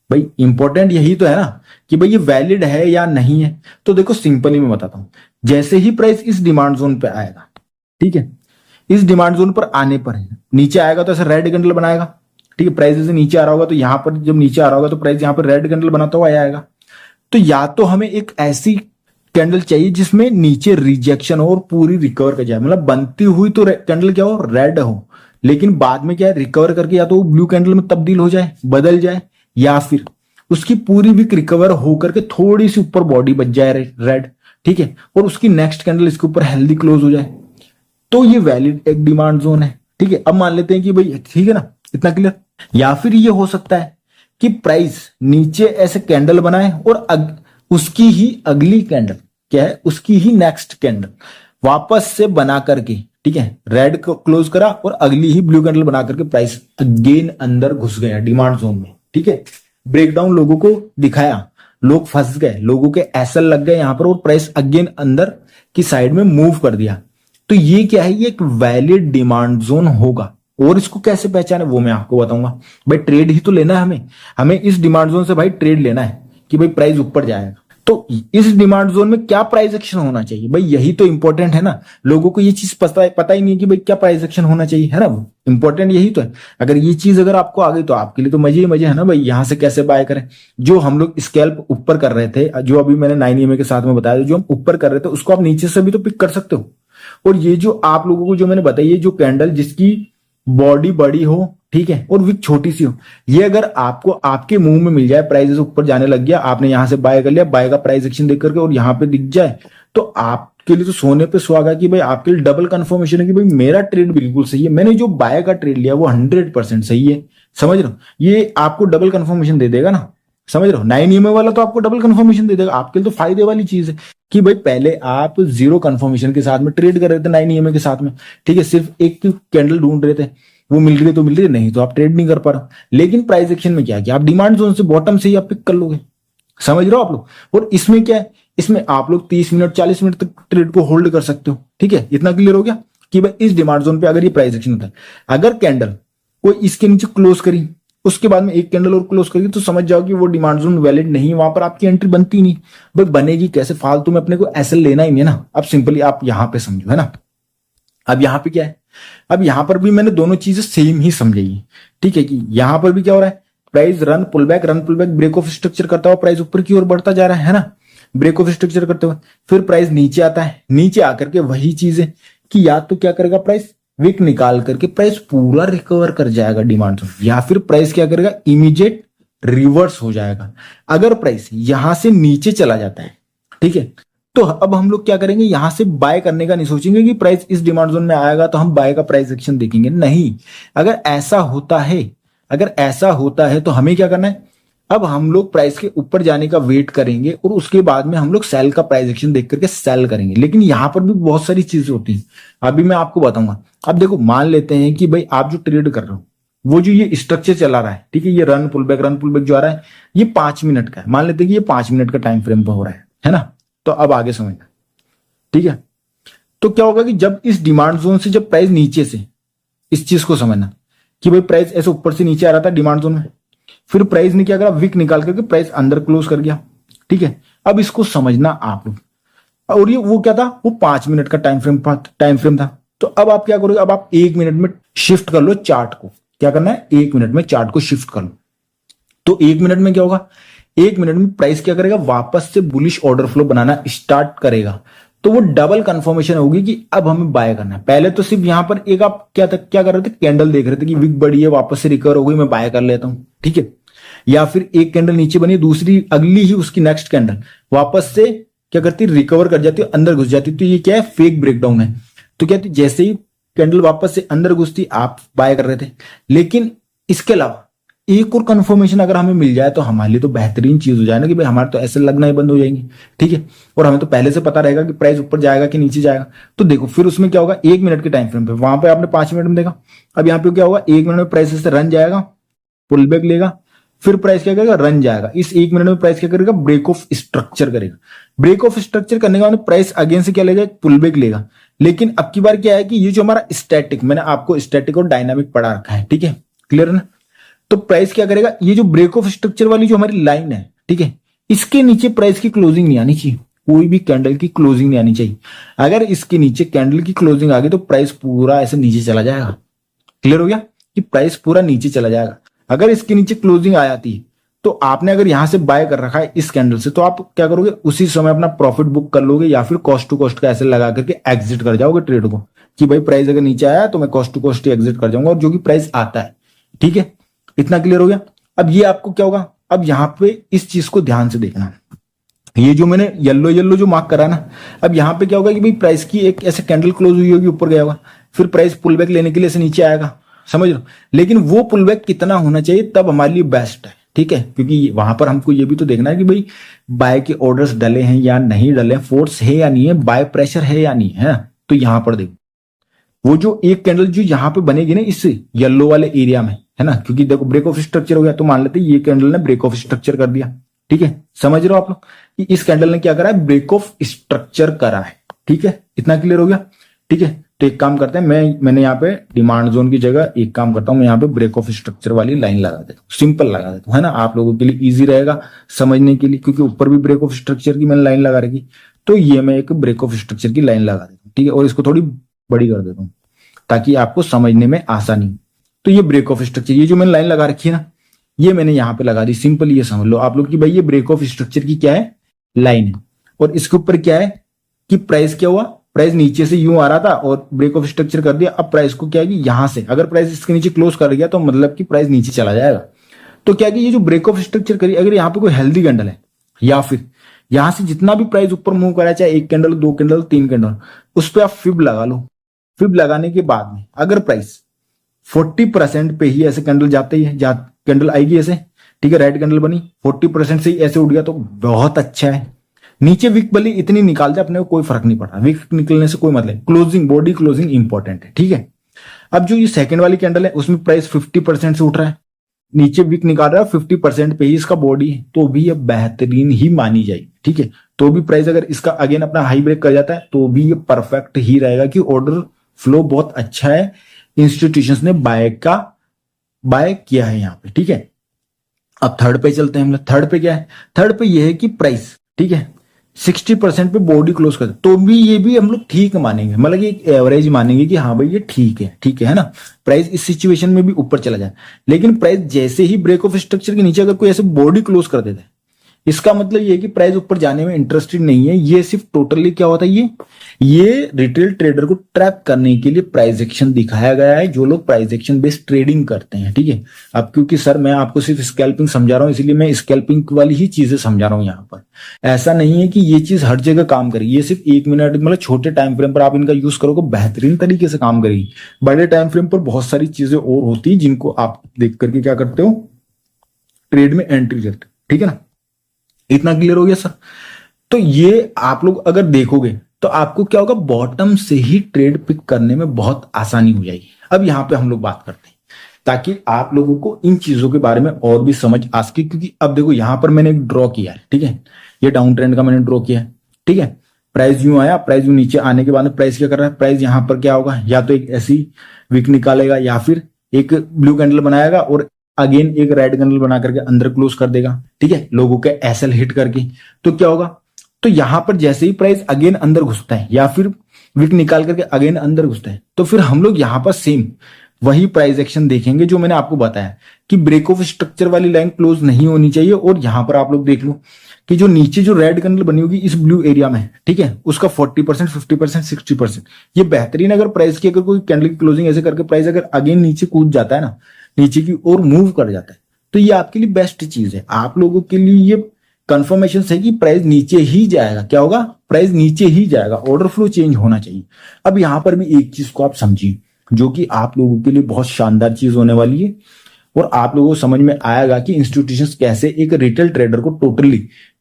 भाई इंपॉर्टेंट यही तो है ना कि भाई ये वैलिड है या नहीं है। तो देखो सिंपली मैं बताता हूं, जैसे ही प्राइस इस डिमांड जोन पे आएगा, ठीक है, इस डिमांड जोन पर आने पर नीचे आएगा तो ऐसा रेड कैंडल बनाएगा। ठीक है, प्राइस जैसे नीचे आ रहा होगा तो यहां पर जब नीचे आ रहा होगा तो प्राइस यहां पर रेड कैंडल बनाता हुआ आएगा। तो या तो हमें एक ऐसी कैंडल चाहिए जिसमें नीचे रिजेक्शन हो और पूरी रिकवर कर जाए, मतलब बनती हुई तो कैंडल क्या हो, रेड हो, लेकिन बाद में क्या है रिकवर करके या तो ब्लू कैंडल में तब्दील हो जाए, बदल जाए, या फिर उसकी पूरी वीक रिकवर होकर के थोड़ी सी ऊपर बॉडी बच जाए रेड। ठीक है, और उसकी नेक्स्ट कैंडल इसके ऊपर हेल्दी क्लोज हो जाए। तो ये वैलिड एक डिमांड जोन है। ठीक है, अब मान लेते हैं कि भाई ठीक है ना, इतना क्लियर। या फिर ये हो सकता है कि प्राइस नीचे ऐसे कैंडल बनाए और उसकी ही अगली कैंडल क्या है, उसकी ही नेक्स्ट कैंडल वापस से बना करके, ठीक है, रेड को क्लोज करा और अगली ही ब्लू कैंडल बना करके प्राइस अगेन अंदर घुस गया डिमांड जोन में। ठीक है, ब्रेकडाउन लोगों को दिखाया, लोग फंस गए, लोगों के एसएल लग गए यहां पर और प्राइस अगेन अंदर की साइड में मूव कर दिया। तो ये क्या है, ये एक वैलिड डिमांड जोन होगा। और इसको कैसे पहचाने वो मैं आपको बताऊंगा। भाई ट्रेड ही तो लेना है हमें, हमें इस डिमांड जोन से भाई ट्रेड लेना है कि भाई प्राइस ऊपर जाएगा। तो इस डिमांड जोन में क्या प्राइस एक्शन होना चाहिए, भाई यही तो इंपॉर्टेंट है ना। लोगों को ये चीज पता ही नहीं है कि भाई क्या प्राइस एक्शन होना चाहिए, है ना। इंपॉर्टेंट यही तो है। अगर ये चीज अगर आपको आ गई तो आपके लिए तो मजे ही मजे है ना भाई। यहां से कैसे बाय करें, जो हम लोग स्कैल्प ऊपर कर रहे थे, जो अभी मैंने 9 EMA के साथ में बताया, जो हम ऊपर कर रहे थे उसको आप नीचे से भी तो पिक कर सकते हो। और ये जो आप लोगों को जो मैंने बताई, ये जो कैंडल जिसकी बॉडी बड़ी हो, ठीक है, और विक छोटी सी हो, ये अगर आपको आपके मुंह में मिल जाए, प्राइस ऊपर जाने लग गया, आपने यहां से बाय कर लिया, बाय का प्राइस एक्शन देख करके और यहां पे दिख जाए, तो आपके लिए तो सोने पे सुहागा कि भाई आपके लिए डबल कंफर्मेशन है कि भाई मेरा ट्रेड बिल्कुल सही है, मैंने जो बाय का ट्रेड लिया वो 100% सही है। समझ रहे हो, ये आपको डबल कंफर्मेशन दे देगा ना। समझ रहे हो, 9 EMA वाला तो आपको डबल कंफर्मेशन दे देगा। आपके लिए तो फायदे वाली चीज है कि भाई पहले आप 0 कंफर्मेशन के साथ में ट्रेड कर रहे थे 9 EMA के साथ में, ठीक है, सिर्फ एक कैंडल ढूंढ रहे थे, वो मिल रही तो मिल रही, नहीं तो आप ट्रेड नहीं कर पा रहे। लेकिन प्राइस एक्शन में क्या किया, आप डिमांड जोन से बॉटम से ही आप पिक कर लोगे। समझ रहे हो आप लोग। और इसमें क्या है, इसमें आप लोग 30 मिनट 40 मिनट तक ट्रेड को होल्ड कर सकते हो। ठीक है, इतना क्लियर हो गया कि भाई इस डिमांड जोन पे अगर ये प्राइस एक्शन होता है, अगर कैंडल कोई इसके नीचे क्लोज करी, उसके बाद में एक कैंडल और क्लोज करेगी, तो समझ जाओ कि वो डिमांड जोन वैलिड नहीं है, वहां पर आपकी एंट्री बनती नहीं। भाई बनेगी कैसे, फालतू में अपने को एसएल लेना ही नहीं है ना। अब सिंपली आप यहां पे समझो, है ना। अब यहां पे क्या है, अब यहां पर भी मैंने दोनों चीजें सेम ही समझाई। ठीक है, कि यहां पर भी क्या हो रहा है, price run pull back break of structure करता हुआ प्राइस ऊपर की ओर बढ़ता जा रहा है ना, ब्रेक ऑफ स्ट्रक्चर करते हुए। फिर प्राइस नीचे आता है, नीचे आकर के वही चीज है कि या तो क्या करेगा, प्राइस विक निकाल करके प्राइस पूरा रिकवर कर जाएगा डिमांड जोन, या फिर प्राइस क्या करेगा, इमीडिएट रिवर्स हो जाएगा। अगर प्राइस यहां से नीचे चला जाता है, ठीक है, तो अब हम लोग क्या करेंगे, यहां से बाय करने का नहीं सोचेंगे कि प्राइस इस डिमांड जोन में आएगा तो हम बाय का प्राइस एक्शन देखेंगे, नहीं। अगर ऐसा होता है तो हमें क्या करना है, अब हम लोग प्राइस के ऊपर जाने का वेट करेंगे और उसके बाद में हम लोग सेल का प्राइस एक्शन देख करके सेल करेंगे। लेकिन यहां पर भी बहुत सारी चीजें होती हैं, अभी मैं आपको बताऊंगा। अब देखो, मान लेते हैं कि भाई आप जो ट्रेड कर रहे हो, वो जो ये स्ट्रक्चर चला रहा है, ठीक है, ये रन पुल बैक जो आ रहा है, ये 5 मिनट का है। मान लेते हैं कि ये 5 मिनट का टाइम फ्रेम पर हो रहा है ना। तो अब आगे समझना, ठीक है। तो क्या होगा कि जब इस डिमांड जोन से जब प्राइस नीचे से, इस चीज को समझना कि भाई प्राइस ऐसे ऊपर से नीचे आ रहा था डिमांड जोन में, फिर प्राइस ने क्या करा, विक निकाल करके प्राइस अंदर क्लोज कर गया। ठीक है, अब इसको समझना आप लोग। और ये वो क्या था, वो 5 मिनट का टाइम फ्रेम था। तो अब आप क्या करोगे, अब आप 1 मिनट में शिफ्ट कर लो चार्ट को। क्या करना है, 1 मिनट में चार्ट को शिफ्ट कर लो। तो 1 मिनट में क्या होगा, 1 मिनट में प्राइस क्या करेगा, वापस से बुलिश ऑर्डर फ्लो बनाना स्टार्ट करेगा। तो वो डबल कंफर्मेशन होगी कि अब हमें बाय करना है। पहले तो सिर्फ यहां पर एक आप क्या कर रहे थे, कैंडल देख रहे थे कि विक बड़ी है, वापस से रिकवर हो गई, मैं बाय कर लेता हूं, ठीक है। या फिर एक कैंडल नीचे बनी, दूसरी अगली ही उसकी नेक्स्ट कैंडल वापस से क्या करती, रिकवर कर जाती है, अंदर घुस जाती है। तो ये क्या है, फेक ब्रेकडाउन है। तो क्या, जैसे ही कैंडल वापस से अंदर घुसती, आप बाय कर रहे थे। लेकिन इसके अलावा एक और कंफर्मेशन अगर हमें मिल जाए तो हमारे लिए तो बेहतरीन चीज हो जाए ना, कि भाई हमारे तो ऐसे लगना ही बंद हो जाएंगे, ठीक है। और हमें तो पहले से पता रहेगा कि प्राइस ऊपर जाएगा कि नीचे जाएगा। तो देखो, फिर उसमें क्या होगा, 1 मिनट के टाइम फ्रेम पे, वहां पे आपने 5 मिनट में देखा। अब यहाँ पे क्या होगा, 1 मिनट में प्राइस से रन जाएगा, पुल बैक लेगा, फिर प्राइस क्या करेगा, रन जाएगा। इस 1 मिनट में प्राइस क्या करेगा, ब्रेक ऑफ स्ट्रक्चर करेगा। ब्रेक ऑफ स्ट्रक्चर करने के बाद प्राइस अगेन से क्या लेगा, पुल बैक लेगा। लेकिन अब की बार क्या है कि ये जो हमारा स्टैटिक, मैंने आपको स्टैटिक और डायनामिक पढ़ा रखा है, ठीक है, क्लियर है ना। तो प्राइस क्या करेगा, ये जो ब्रेक ऑफ स्ट्रक्चर वाली जो हमारी लाइन है, ठीक है, इसके नीचे प्राइस की क्लोजिंग नहीं आनी चाहिए, कोई भी कैंडल की क्लोजिंग नहीं आनी चाहिए। अगर इसके नीचे कैंडल की क्लोजिंग आ गई तो प्राइस पूरा ऐसे नीचे चला जाएगा। क्लियर हो गया कि प्राइस पूरा नीचे चला जाएगा। अगर इसके नीचे क्लोजिंग आ जाती है तो आपने अगर यहां से बाय कर रखा है इस कैंडल से, तो आप क्या करोगे, उसी समय अपना प्रॉफिट बुक कर लोगे, या फिर कॉस्ट टू कॉस्ट का ऐसे लगा करके एग्जिट कर जाओगे ट्रेड को, कि भाई प्राइस अगर नीचे आया तो मैं कॉस्ट टू कॉस्ट ही एग्जिट कर जाऊंगा, और जो कि प्राइस आता है, ठीक है। इतना क्लियर हो गया। अब ये आपको क्या होगा, अब यहां पे इस चीज को ध्यान से देखना। ये जो मैंने येलो येलो जो मार्क करा ना, अब यहाँ पे क्या होगा कि भाई प्राइस की एक ऐसे कैंडल क्लोज हुई होगी, ऊपर गया होगा, फिर प्राइस पुल बैक लेने के लिए ऐसे नीचे आएगा, समझ लो। लेकिन वो पुल बैक कितना होना चाहिए तब हमारे लिए बेस्ट है, ठीक है, क्योंकि वहां पर हमको ये भी तो देखना है कि भाई बाय के ऑर्डर्स डले हैं या नहीं डले, फोर्स है या नहीं है, बाय प्रेशर है या नहीं है। तो यहां पर देखो वो जो एक कैंडल जो यहाँ पे बनेगी ना इस येलो वाले एरिया में, है ना, क्योंकि देखो ब्रेक ऑफ स्ट्रक्चर हो गया, तो मान लेते हैं ये कैंडल ने ब्रेक ऑफ स्ट्रक्चर कर दिया, ठीक है, समझ रहे हो आप लोग कि इस कैंडल ने क्या करा है, ब्रेक ऑफ स्ट्रक्चर करा है, ठीक है, इतना क्लियर हो गया, ठीक है। तो एक काम करते हैं, मैंने यहाँ पे डिमांड जोन की जगह एक काम करता हूं, मैं यहाँ पे ब्रेक ऑफ स्ट्रक्चर वाली लाइन लगा देता हूँ, सिंपल लगा देता हूँ, है ना, आप लोगों के लिए इजी रहेगा समझने के लिए, क्योंकि ऊपर भी ब्रेक ऑफ स्ट्रक्चर की मैंने लाइन लगा रखी। तो ये मैं एक ब्रेक ऑफ स्ट्रक्चर की लाइन लगा देता हूँ, ठीक है, और इसको थोड़ी बड़ी कर देता हूँ ताकि आपको समझने में आसानी हो। तो ये ब्रेक ऑफ स्ट्रक्चर, ये जो मैंने लाइन लगा रखी है ना, ये मैंने यहाँ पे लगा दी, सिंपल ये समझ लो आप लोग कि भाई ये ब्रेक ऑफ स्ट्रक्चर की क्या है, लाइन है। और इसके ऊपर क्या है कि प्राइस क्या हुआ, प्राइस नीचे से यूं आ रहा था और ब्रेक ऑफ स्ट्रक्चर कर दिया। अब प्राइस को क्या है कि यहां से अगर प्राइस इसके नीचे क्लोज कर गया तो मतलब कि प्राइस नीचे चला जाएगा। तो क्या कि ये जो ब्रेक ऑफ स्ट्रक्चर करी, अगर यहाँ पे कोई हेल्दी कैंडल है या फिर यहां से जितना भी प्राइस ऊपर मूव करा, चाहे एक कैंडल, दो कैंडल, तीन कैंडल, उस पर आप फिब लगा लो। फिब लगाने के बाद में अगर प्राइस 40% पे ही ऐसे कैंडल जाते ही है, कैंडल आएगी ऐसे, ठीक है, रेड कैंडल बनी 40% से ही ऐसे उठ गया तो बहुत अच्छा है। नीचे विक भले इतनी निकाल जाए अपने को कोई फर्क नहीं पड़ता, विक निकलने से कोई मतलब, क्लोजिंग बॉडी क्लोजिंग इंपॉर्टेंट है, ठीक है। अब जो ये सेकंड वाली कैंडल है उसमें प्राइस 50% से उठ रहा है, नीचे विक निकाल रहा है 50% पे ही इसका बॉडी है, तो भी ये बेहतरीन ही मानी जाएगी, ठीक है। तो भी प्राइस अगर इसका अगेन अपना हाई ब्रेक कर जाता है तो भी ये परफेक्ट ही रहेगा कि ऑर्डर फ्लो बहुत अच्छा है, इंस्टीट्यूशंस ने बाय किया है यहाँ पे, ठीक है। अब थर्ड पे चलते हैं हम लोग। थर्ड पे क्या है, थर्ड पे ये है कि प्राइस, ठीक है, 60% पे बॉडी क्लोज कर, तो भी ये भी हम लोग ठीक मानेंगे, मतलब एक एवरेज मानेंगे कि हाँ भाई ये ठीक है ना, प्राइस इस सिचुएशन में भी ऊपर चला जाए। लेकिन प्राइस जैसे ही ब्रेक ऑफ स्ट्रक्चर के नीचे अगर कोई ऐसे बॉडी क्लोज कर देता है, इसका मतलब ये है कि प्राइस ऊपर जाने में इंटरेस्टेड नहीं है। ये सिर्फ टोटली क्या होता है, ये रिटेल ट्रेडर को ट्रैप करने के लिए प्राइस एक्शन दिखाया गया है, जो लोग प्राइस एक्शन बेस्ड ट्रेडिंग करते हैं, ठीक है। अब क्योंकि सर मैं आपको सिर्फ स्कैल्पिंग समझा रहा हूं, इसलिए मैं स्कैल्पिंग वाली ही चीजें समझा रहा हूं यहाँ पर। ऐसा नहीं है कि ये चीज हर जगह काम करेगी, ये सिर्फ 1 मिनट मतलब छोटे टाइम फ्रेम पर आप इनका यूज करोगे बेहतरीन तरीके से काम करेगी। बड़े टाइम फ्रेम पर बहुत सारी चीजें और होती है जिनको आप देख करके क्या करते हो, ट्रेड में एंट्री करते हो, ठीक है ना। इतना क्लियर हो गया सर। तो ये आप लोग अगर देखोगे तो आपको क्या होगा, बॉटम से ही ट्रेड पिक करने में बहुत आसानी हो जाएगी। अब यहां पे हम लोग बात करते हैं ताकि आप लोगों को इन चीजों के बारे में और भी समझ आ सके, क्योंकि अब देखो यहां पर मैंने एक ड्रॉ किया है, ठीक है, ये डाउन ट्रेंड का मैंने ड्रॉ किया है, ठीक है। प्राइस यूं आया, प्राइस यूं नीचे आने के बाद में प्राइस क्या कर रहा है, प्राइस यहां पर क्या होगा, या तो एक ऐसी विक निकालेगा या फिर एक ब्लू कैंडल बनाएगा और अगेन एक रेड कैंडल बना करके अंदर क्लोज कर देगा, ठीक है, लोगों के एसएल हिट करके। तो क्या होगा, तो यहां पर जैसे ही प्राइस अगेन अंदर घुसता है या फिर विक निकाल करके अगेन अंदर घुसता है, तो फिर हम लोग यहां पर सेम वही प्राइस एक्शन देखेंगे जो मैंने आपको बताया कि ब्रेक ऑफ स्ट्रक्चर वाली लाइन क्लोज नहीं होनी चाहिए। और यहां पर आप लोग देख लो कि जो नीचे जो रेड कैंडल बनी होगी इस ब्लू एरिया में, ठीक है, उसका 40%, 50%, 60%, ये बेहतरीन। अगर प्राइस की अगर कोई कैंडल की क्लोजिंग ऐसे करके प्राइस अगर अगेन नीचे कूद जाता है ना, नीचे की ओर मूव कर जाता है, तो ये आपके लिए बेस्ट चीज है। आप लोगों के लिए ये कंफर्मेशन है कि प्राइस नीचे ही जाएगा, क्या होगा, प्राइस नीचे ही जाएगा, ऑर्डर फ्लो चेंज होना चाहिए। अब यहां पर भी एक चीज को आप समझिए जो कि आप लोगों के लिए बहुत शानदार चीज होने वाली है और आप लोगों को समझ में आएगा कि इंस्टीट्यूशंस कैसे एक रिटेल ट्रेडर को टोटली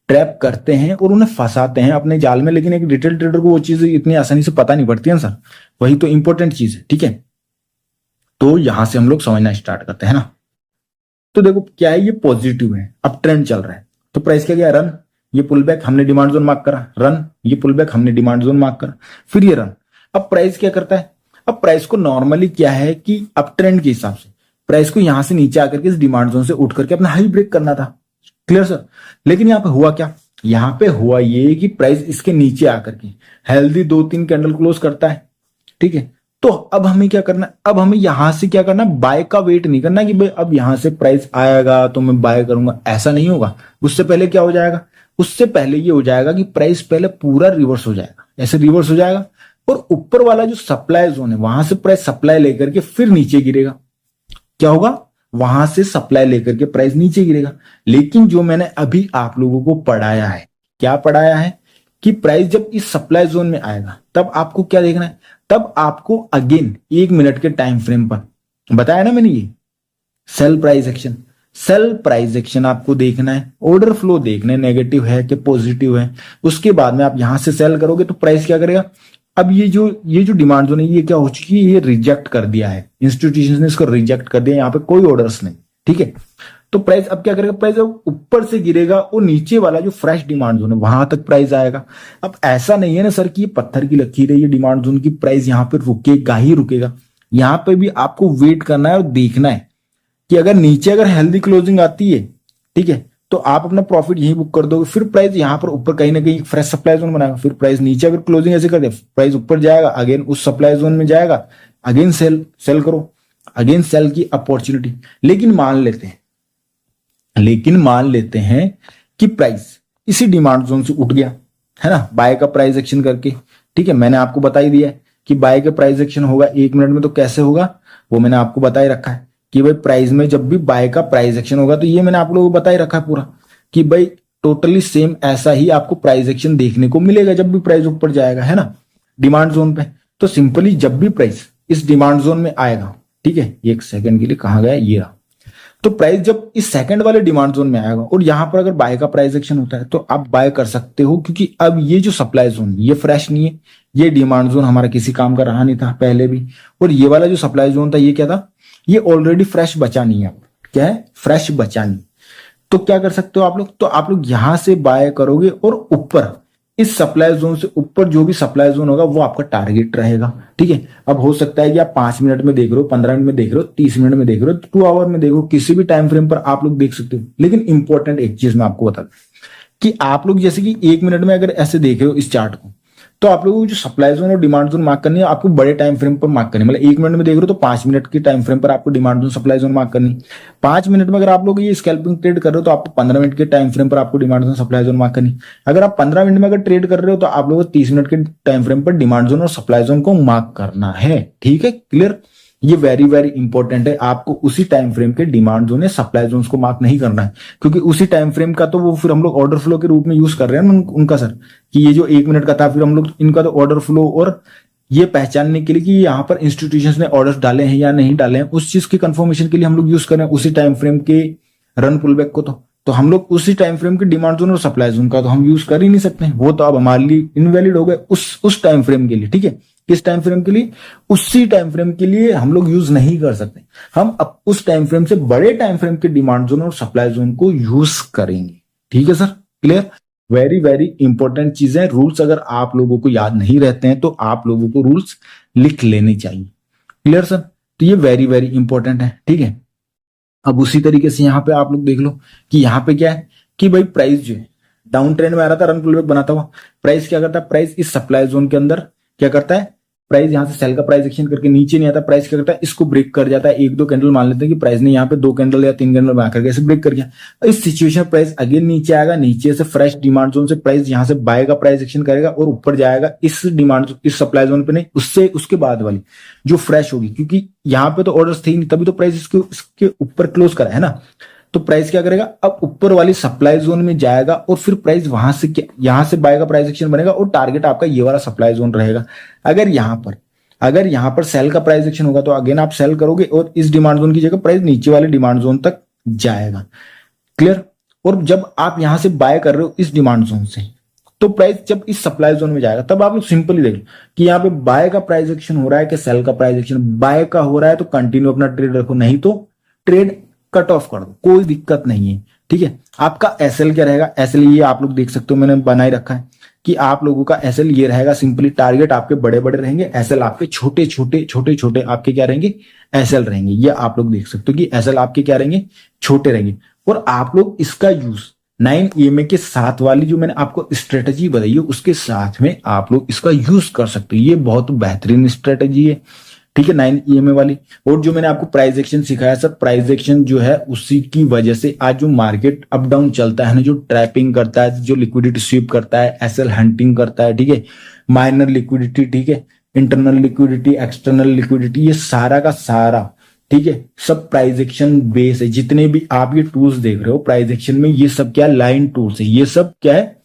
ट्रैप करते हैं और उन्हें फंसाते हैं अपने जाल में। लेकिन एक रिटेल ट्रेडर को वो चीज इतनी आसानी से पता नहीं पड़ती है सर, वही तो इंपॉर्टेंट चीज है, ठीक है। तो यहां से हम लोग समझना स्टार्ट करते हैं ना। तो देखो क्या है, ये पॉजिटिव है, अब ट्रेंड चल रहा है, तो प्राइस क्या गया, रन, ये पुल बैक हमने डिमांड जोन मार्क करा, रन, ये पुल बैक हमने डिमांड जोन मार्क करा, फिर ये रन। अब प्राइस क्या करता है, अब प्राइस को नॉर्मली क्या है कि अब ट्रेंड के हिसाब से प्राइस को यहां से नीचे आकर के इस डिमांड जोन से उठ करके अपना हाई ब्रेक करना था, क्लियर सर। लेकिन यहां पे हुआ क्या, यहां पे हुआ ये कि प्राइस इसके नीचे आकर के हेल्दी 2-3 कैंडल क्लोज करता है, ठीक है। तो अब हमें क्या करना है, अब हमें यहां से क्या करना, बाय का वेट नहीं करना कि भाई अब यहां से प्राइस आएगा तो मैं बाय करूंगा, ऐसा नहीं होगा। उससे पहले क्या हो जाएगा, उससे पहले ये हो जाएगा कि प्राइस पहले पूरा रिवर्स हो जाएगा, ऐसे रिवर्स हो जाएगा और ऊपर वाला जो सप्लाई जोन है वहां से प्राइस सप्लाई लेकर के फिर नीचे गिरेगा। क्या होगा, वहां से सप्लाई लेकर के प्राइस नीचे गिरेगा। लेकिन जो मैंने अभी आप लोगों को पढ़ाया है क्या पढ़ाया है कि प्राइस जब इस सप्लाई जोन में आएगा तब आपको क्या देखना है, तब आपको अगेन 1 मिनट के टाइम फ्रेम पर बताया ना मैंने, ये sale price action, sale price action आपको देखना है, ऑर्डर फ्लो देखना है नेगेटिव है कि पॉजिटिव है। उसके बाद में आप यहां से सेल करोगे तो प्राइस क्या करेगा, अब ये जो डिमांड जोन है ये क्या हो चुकी है, ये रिजेक्ट कर दिया है, इंस्टीट्यूशन ने इसको रिजेक्ट कर दिया, यहाँ पे कोई ऑर्डर्स नहीं, ठीक है। तो प्राइस अब क्या करेगा, प्राइस अब ऊपर से गिरेगा और नीचे वाला जो फ्रेश डिमांड जोन है वहां तक प्राइस आएगा। अब ऐसा नहीं है ना सर कि ये पत्थर की लकीर है, ये डिमांड जोन की प्राइस यहाँ पे रुकेगा ही रुकेगा, यहाँ पे भी आपको वेट करना है और देखना है कि अगर नीचे अगर हेल्दी क्लोजिंग आती है, ठीक है, तो आप अपना प्रॉफिट यही बुक कर दोगे, फिर प्राइस यहाँ पर ऊपर कहीं ना कहीं फ्रेश सप्लाई जोन बनाएगा, फिर प्राइस नीचे अगर क्लोजिंग ऐसे कर दे प्राइस ऊपर जाएगा, अगेन उस सप्लाई जोन में जाएगा, अगेन सेल करो, अगेन सेल की अपॉर्चुनिटी। लेकिन मान लेते हैं कि प्राइस इसी डिमांड जोन से उठ गया है ना, बाय का प्राइस एक्शन करके, ठीक है, मैंने आपको बता ही दिया है कि बाय का प्राइस एक्शन होगा 1 मिनट में, तो कैसे होगा वो मैंने आपको बता ही रखा है कि भाई प्राइस में जब भी बाय का प्राइस एक्शन होगा, तो ये मैंने आप लोगों को बता ही रखा है पूरा कि भाई टोटली सेम ऐसा ही आपको प्राइस एक्शन देखने को मिलेगा जब भी प्राइस ऊपर जाएगा, है ना, डिमांड जोन पे। तो सिंपली जब भी प्राइस इस डिमांड जोन में आएगा, ठीक है, एक सेकंड के लिए कहा गया ये रहा, तो प्राइस जब इस सेकंड वाले डिमांड जोन में आएगा और यहां पर अगर बाय का प्राइस एक्शन होता है तो आप बाय कर सकते हो, क्योंकि अब ये जो सप्लाई जोन ये फ्रेश नहीं है, ये डिमांड जोन हमारा किसी काम का रहा नहीं था पहले भी, और ये वाला जो सप्लाई जोन था ये क्या था, ये ऑलरेडी फ्रेश बचा नहीं है, क्या है, फ्रेश बचा नहीं। तो क्या कर सकते हो आप लोग, तो आप लोग यहां से बाय करोगे और ऊपर इस सप्लाई जोन से ऊपर जो भी सप्लाई जोन होगा वो आपका टारगेट रहेगा, ठीक है। अब हो सकता है कि आप 5 मिनट में देख रहे हो, 15 मिनट में देख रहे हो, 30 मिनट में देख रहे हो, 2 आवर में देख रहे हो, किसी भी टाइम फ्रेम पर आप लोग देख सकते हो। लेकिन इंपॉर्टेंट एक चीज मैं आपको बता दूं कि आप लोग जैसे कि 1 मिनट में अगर ऐसे देख रहे हो इस चार्ट को, तो आप लोगों को जो सप्लाई जोन और डिमांड जोन मार्क करनी है आपको बड़े टाइम फ्रेम पर मार्क करनी है। मतलब 1 मिनट में देख रहे हो तो 5 मिनट के टाइम फ्रेम पर आपको demand zone supply zone mark करनी है। 5 मिनट में अगर आप लोग ये स्कैल्पिंग ट्रेड कर रहे हो तो आपको 15 मिनट के टाइम फ्रेम पर आपको demand zone supply zone mark करनी है। अगर आप 15 मिनट में अगर ट्रेड कर रहे हो तो आप लोगों को 30 मिनट के टाइम फ्रेम पर डिमांड जोन और सप्लाई जोन को मार्क करना है, ठीक है, क्लियर। ये वेरी वेरी इंपॉर्टेंट है, आपको उसी टाइम फ्रेम के डिमांड जोन या सप्लाई जोन को मार्क नहीं करना है, क्योंकि उसी टाइम फ्रेम का तो वो फिर हम लोग ऑर्डर फ्लो के रूप में यूज कर रहे हैं ना उनका सर, कि ये जो 1 मिनट का था फिर हम लोग इनका तो ऑर्डर फ्लो, और ये पहचानने के लिए कि यहाँ पर इंस्टीट्यूशंस ने ऑर्डर्स डाले हैं या नहीं डाले हैं, उस चीज की कंफर्मेशन के लिए हम लोग यूज कर रहे हैं उसी टाइम फ्रेम के रन पुलबैक को। तो हम लोग उसी टाइम फ्रेम के डिमांड जोन और सप्लाई जोन का तो हम यूज कर ही नहीं सकते, वो तो अब हमारे लिए इनवैलिड हो गए उस टाइम फ्रेम के लिए, ठीक है। किस टाइम फ्रेम के लिए, उसी टाइम फ्रेम के लिए हम लोग यूज नहीं कर सकते, हम अब उस टाइम फ्रेम से बड़े टाइम फ्रेम के डिमांड जोन और सप्लाई जोन को यूज करेंगे, ठीक है sir, clear. Very very important चीजें, रूल्स अगर आप लोगों को याद नहीं रहते हैं तो आप लोगों को रूल्स लिख लेने चाहिए, क्लियर सर। तो ये वेरी वेरी इंपॉर्टेंट है, ठीक है। अब उसी तरीके से यहाँ पे आप लोग देख लो कि यहाँ पे क्या है कि भाई प्राइस जो है डाउन ट्रेंड में आ रहा था, रन पुलबैक बनाता हुआ, प्राइस क्या करता है, प्राइस इस सप्लाई जोन के अंदर क्या करता है, प्राइस यहां से सेल का प्राइस एक्शन करके नीचे नहीं आता, प्राइस क्या करता है, इसको ब्रेक कर जाता है। 1-2 कैंडल मान लेते हैं कि प्राइस ने यहाँ पे 2 कैंडल या 3 कैंडल बना करके ऐसे ब्रेक कर गया। इस सिचुएशन में प्राइस अगेन नीचे आएगा, नीचे से फ्रेश डिमांड जोन से प्राइस यहां से बाय का प्राइस एक्शन करेगा और ऊपर जाएगा इस डिमांड इस सप्लाई जोन पे नहीं, उससे उसके बाद वाली जो फ्रेश होगी, क्योंकि यहाँ पे तो ऑर्डर्स थे ही नहीं, तभी तो प्राइस इसके ऊपर क्लोज करा है ना। तो प्राइस क्या करेगा, अब ऊपर वाली सप्लाई जोन में जाएगा और फिर प्राइस वहां से यहां से बाय का प्राइस एक्शन बनेगा और टारगेट आपका ये वाला सप्लाई जोन रहेगा। अगर यहां पर सेल का प्राइस एक्शन होगा तो अगेन आप सेल करोगे और इस डिमांड जोन की जगह प्राइस नीचे वाले डिमांड जोन तक जाएगा, क्लियर। और जब आप यहां से बाय कर रहे हो इस डिमांड जोन से, तो प्राइस जब इस सप्लाई जोन में जाएगा तब आप लोग सिंपली देख लो कि यहाँ पे बाय का प्राइस एक्शन हो रहा है कि सेल का प्राइस एक्शन। बाय का हो रहा है तो कंटिन्यू अपना ट्रेड रखो, नहीं तो ट्रेड कट ऑफ कर दो, कोई दिक्कत नहीं है, ठीक है। आपका एसएल क्या रहेगा, एसएल ये आप लोग देख सकते हो मैंने बनाए रखा है कि आप लोगों का एसएल ये रहेगा, सिंपली टारगेट आपके बड़े बड़े रहेंगे, एसएल आपके छोटे छोटे आपके क्या रहेंगे, एसएल रहेंगे। ये आप लोग देख सकते हो कि एसएल आपके क्या रहेंगे, छोटे रहेंगे। और आप लोग इसका यूज 9 EMA के साथ वाली जो मैंने आपको स्ट्रेटेजी बताई है उसके साथ में आप लोग इसका यूज कर सकते हो, ये बहुत बेहतरीन स्ट्रेटेजी है, ठीक है, 9 EMA वाली। और जो मैंने आपको प्राइस एक्शन सिखाया सर, प्राइस एक्शन जो है उसी की वजह से आज जो मार्केट अप डाउन चलता है ना, जो ट्रैपिंग करता है, जो लिक्विडिटी स्वीप करता है, एसएल हंटिंग करता है, ठीक है, माइनर लिक्विडिटी, ठीक है, इंटरनल लिक्विडिटी, एक्सटर्नल लिक्विडिटी, ये सारा का सारा, ठीक है, सब प्राइस एक्शन बेस है। जितने भी आप ये टूल्स देख रहे हो प्राइस एक्शन में, ये सब क्या लाइन टूल्स है, ये सब क्या है,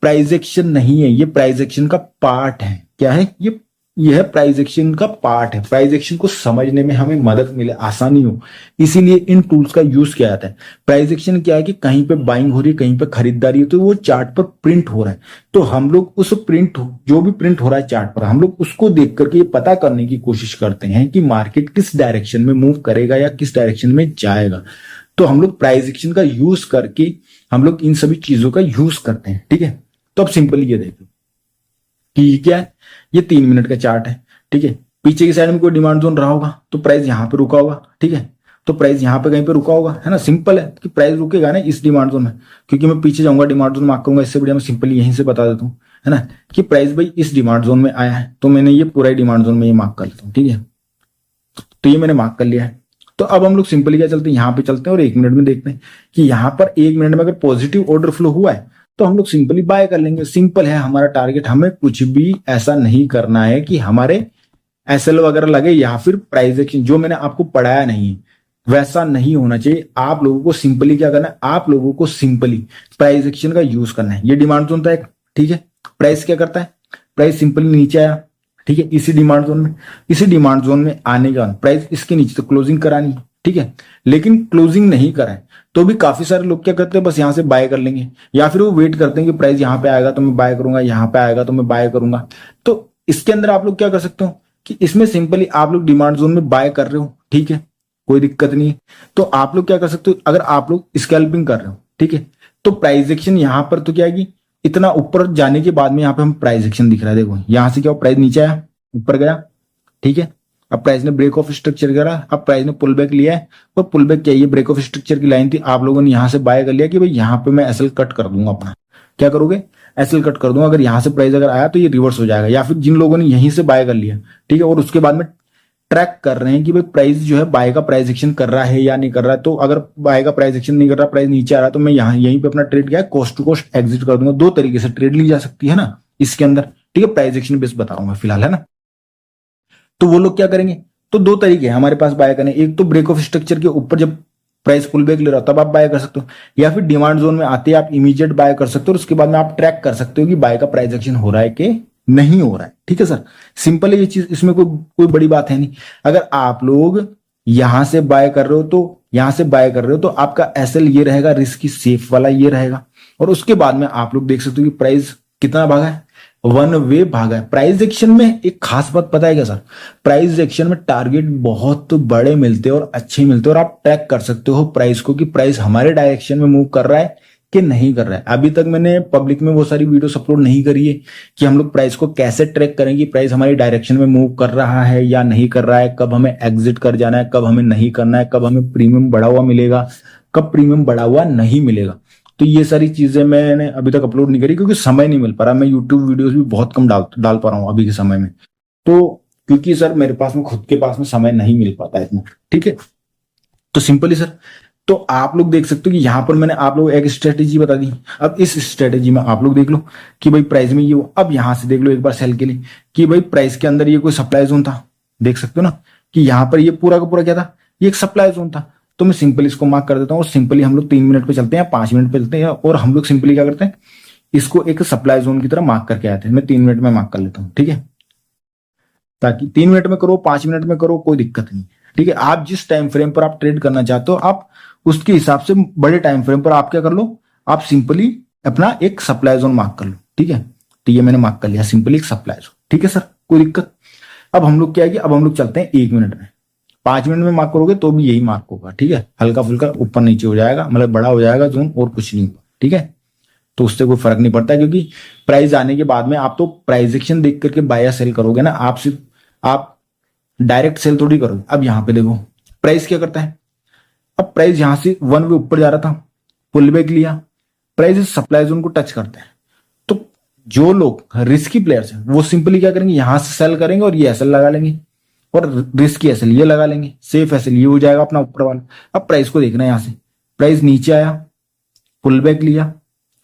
प्राइस एक्शन नहीं है, ये प्राइस एक्शन का पार्ट है। क्या है ये है प्राइस एक्शन का पार्ट है। प्राइस एक्शन को समझने में हमें मदद मिले, आसानी हो, इसीलिए इन टूल्स का यूज किया जाता है। प्राइस एक्शन क्या है कि कहीं पे बाइंग हो रही है, कहीं पे खरीदारी है, तो वो चार्ट पर प्रिंट हो रहा है, तो हम लोग उस जो भी प्रिंट हो रहा है चार्ट पर, हम लोग उसको देख करके ये पता करने की कोशिश करते हैं कि मार्केट किस डायरेक्शन में मूव करेगा या किस डायरेक्शन में जाएगा। तो हम लोग प्राइस एक्शन का यूज करके हम लोग इन सभी चीजों का यूज करते हैं। ठीक है, तो अब सिंपली ये देखो कि ये क्या है, ये 3 मिनट का चार्ट है। ठीक है, पीछे की साइड में कोई डिमांड जोन रहा होगा तो प्राइस यहां पे रुका होगा। ठीक है, तो प्राइस यहां पे कहीं पे रुका होगा, है ना। सिंपल है कि प्राइस रुकेगा ना इस डिमांड जोन में, क्योंकि मैं पीछे जाऊंगा डिमांड जोन मार्क करूंगा, इससे बढ़िया मैं सिंपली यहीं से बता देता हूँ, है ना, कि प्राइस भाई इस डिमांड जोन में आया है, तो मैंने ये पूरा डिमांड जोन में ये मार्क कर लेता हूँ। ठीक है, तो ये मैंने मार्क कर लिया है। तो अब हम लोग सिंपली क्या चलते हैं, यहाँ पे चलते हैं और 1 मिनट में देखते हैं कि यहाँ पर 1 मिनट में अगर पॉजिटिव ऑर्डर फ्लो हुआ है तो हम लोग सिंपली बाय कर लेंगे। सिंपल है हमारा टारगेट, हमें कुछ भी ऐसा नहीं करना है कि हमारे एसएल वगैरह लगे या फिर प्राइस एक्शन जो मैंने आपको पढ़ाया नहीं है वैसा नहीं होना चाहिए। आप लोगों को सिंपली क्या करना है, आप लोगों को सिंपली प्राइस एक्शन का यूज करना है। ये डिमांड जोन था एक, ठीक है, प्राइस क्या करता है, प्राइस सिंपली नीचे आया, ठीक है, इसी डिमांड जोन में, इसी डिमांड जोन में आने के बाद प्राइस इसके नीचे तो क्लोजिंग करानी है। ठीक है, लेकिन क्लोजिंग नहीं कराए तो भी काफी सारे लोग क्या करते हैं, बस यहां से बाय कर लेंगे, या फिर वो वेट करते हैं कि प्राइस यहां पे आएगा तो मैं बाय करूंगा, यहां पे आएगा तो मैं बाय करूंगा। तो इसके अंदर आप लोग क्या कर सकते हो कि इसमें सिंपली आप लोग डिमांड जोन में बाय कर रहे हो, ठीक है, कोई दिक्कत नहीं है, तो आप लोग क्या कर सकते हो, अगर आप लोग स्कैल्पिंग कर रहे हो, ठीक है, तो प्राइस एक्शन यहां पर तो क्या है कि इतना ऊपर जाने के बाद में यहाँ पे हम प्राइस एक्शन दिख रहा है। देखो यहां से क्या प्राइस नीचे आया, ऊपर गया, ठीक है, अब प्राइस ने ब्रेक ऑफ स्ट्रक्चर करा, अब प्राइस ने पुल बैक लिया है, और पुल बैक क्या, ये ब्रेक ऑफ स्ट्रक्चर की लाइन थी, आप लोगों ने यहां से बाय कर लिया कि भाई यहाँ पे मैं एसएल कट कर दूंगा अपना। क्या करोगे, एसएल कट कर दूंगा, अगर यहां से प्राइस अगर आया तो ये रिवर्स हो जाएगा, या फिर जिन लोगों ने यहीं से बाय कर लिया, ठीक है, और उसके बाद में ट्रैक कर रहे हैं कि भाई प्राइस जो है बाय का प्राइस एक्शन कर रहा है या नहीं कर रहा है, तो अगर बाय का प्राइस एक्शन नहीं कर रहा, प्राइस नीचे आ रहा है, तो मैं यहाँ यहीं पे अपना ट्रेड क्या है, कॉस्ट टू कॉस्ट एग्जिट कर दूंगा। 2 तरीके से ट्रेड ली जा सकती है ना इसके अंदर, ठीक है, प्राइस एक्शन बेस बताऊंगा फिलहाल, है ना। तो वो लोग क्या करेंगे, तो 2 तरीके हैं हमारे पास बाय करने, एक तो ब्रेक ऑफ स्ट्रक्चर के ऊपर जब प्राइस पुल बैक ले रहा हो तब आप बाय कर सकते हो, या फिर डिमांड जोन में आते आप इमीडिएट बाय कर सकते हो, और उसके बाद में आप ट्रैक कर सकते हो कि बाय का प्राइस एक्शन हो रहा है कि नहीं हो रहा है। ठीक है सर, सिंपल है ये चीज, इसमें कोई बड़ी बात है नहीं। अगर आप लोग यहां से बाय कर रहे हो तो यहां से बाय कर रहे हो तो आपका एसएल ये रहेगा, रिस्क की सेफ वाला ये रहेगा, और उसके बाद में आप लोग देख सकते हो कि प्राइस कितना भागा है, 1 वे भागा है। प्राइस एक्शन में एक खास बात पता है क्या सर, प्राइस एक्शन में टारगेट बहुत बड़े मिलते हैं और अच्छे मिलते हैं, और आप ट्रैक कर सकते हो प्राइस को कि प्राइस हमारे डायरेक्शन में मूव कर रहा है कि नहीं कर रहा है। अभी तक मैंने पब्लिक में वो सारी वीडियोस अपलोड नहीं करी है कि हम लोग प्राइस को कैसे ट्रैक करेंगे, प्राइस हमारी डायरेक्शन में मूव कर रहा है या नहीं कर रहा है, कब हमें एग्जिट कर जाना है, कब हमें नहीं करना है, कब हमें प्रीमियम बढ़ा हुआ मिलेगा, कब प्रीमियम बढ़ा हुआ नहीं मिलेगा। तो ये सारी चीजें मैंने अभी तक अपलोड नहीं करी क्योंकि समय नहीं मिल पा रहा, मैं यूट्यूब वीडियोस भी बहुत कम डाल पा रहा हूँ अभी के समय में, तो क्योंकि सर मेरे पास में खुद के पास में समय नहीं मिल पाता है इतना। ठीक है, तो सिंपली सर, तो आप लोग देख सकते हो कि यहां पर मैंने आप लोग एक स्ट्रेटेजी बता दी। अब इस स्ट्रेटेजी में आप लोग देख लो कि भाई प्राइस में ये हो, अब यहां से देख लो एक बार सेल के लिए कि भाई प्राइस के अंदर ये कोई सप्लाई जोन था, देख सकते हो ना कि यहां पर ये पूरा का पूरा क्या था, ये एक सप्लाई जोन था। तो मैं सिंपली इसको मार्क कर देता हूँ, और सिंपली हम लोग 3 मिनट पे चलते हैं, 5 मिनट पे चलते हैं, और हम लोग सिंपली क्या करते हैं, इसको एक सप्लाई जोन की तरह मार्क करके आते हैं। मैं 3 मिनट में मार्क कर लेता हूँ, ठीक है, ताकि 3 मिनट में करो, 5 मिनट में करो, कोई दिक्कत नहीं। ठीक है, आप जिस टाइम फ्रेम पर आप ट्रेड करना चाहते हो, आप उसके हिसाब से बड़े टाइम फ्रेम पर आप क्या कर लो, आप सिंपली अपना एक सप्लाई जोन मार्क कर लो। ठीक है, तो ये मैंने मार्क कर लिया सिंपली एक सप्लाई जोन। ठीक है सर, कोई दिक्कत। अब हम लोग क्या है कि अब हम लोग चलते हैं 1 मिनट में, 5 मिनट में मार्क करोगे तो भी यही मार्क होगा। ठीक है, हल्का फुल्का ऊपर नीचे हो जाएगा, मतलब बड़ा हो जाएगा जोन, और कुछ नहीं। ठीक है, तो उससे कोई फर्क नहीं पड़ता, क्योंकि प्राइस आने के बाद में आप तो प्राइस एक्शन देख करके बाय या सेल करोगे ना, आप सिर्फ आप डायरेक्ट सेल थोड़ी करोगे। अब यहां पे देखो प्राइस क्या करता है, अब प्राइस यहां से 1 वे ऊपर जा रहा था, पुल बैक लिया, प्राइस इस सप्लाई जोन को टच करते हैं, तो जो लोग रिस्की प्लेयर्स हैं वो सिंपली क्या करेंगे, यहां से सेल करेंगे और ये एसएल लगा लेंगे, और रिस्की एसएल ये लगा लेंगे, सेफ एसएल ये हो जाएगा अपना ऊपर वाला। अब प्राइस को देखना है, यहां से प्राइस नीचे आया, पुल बैक लिया,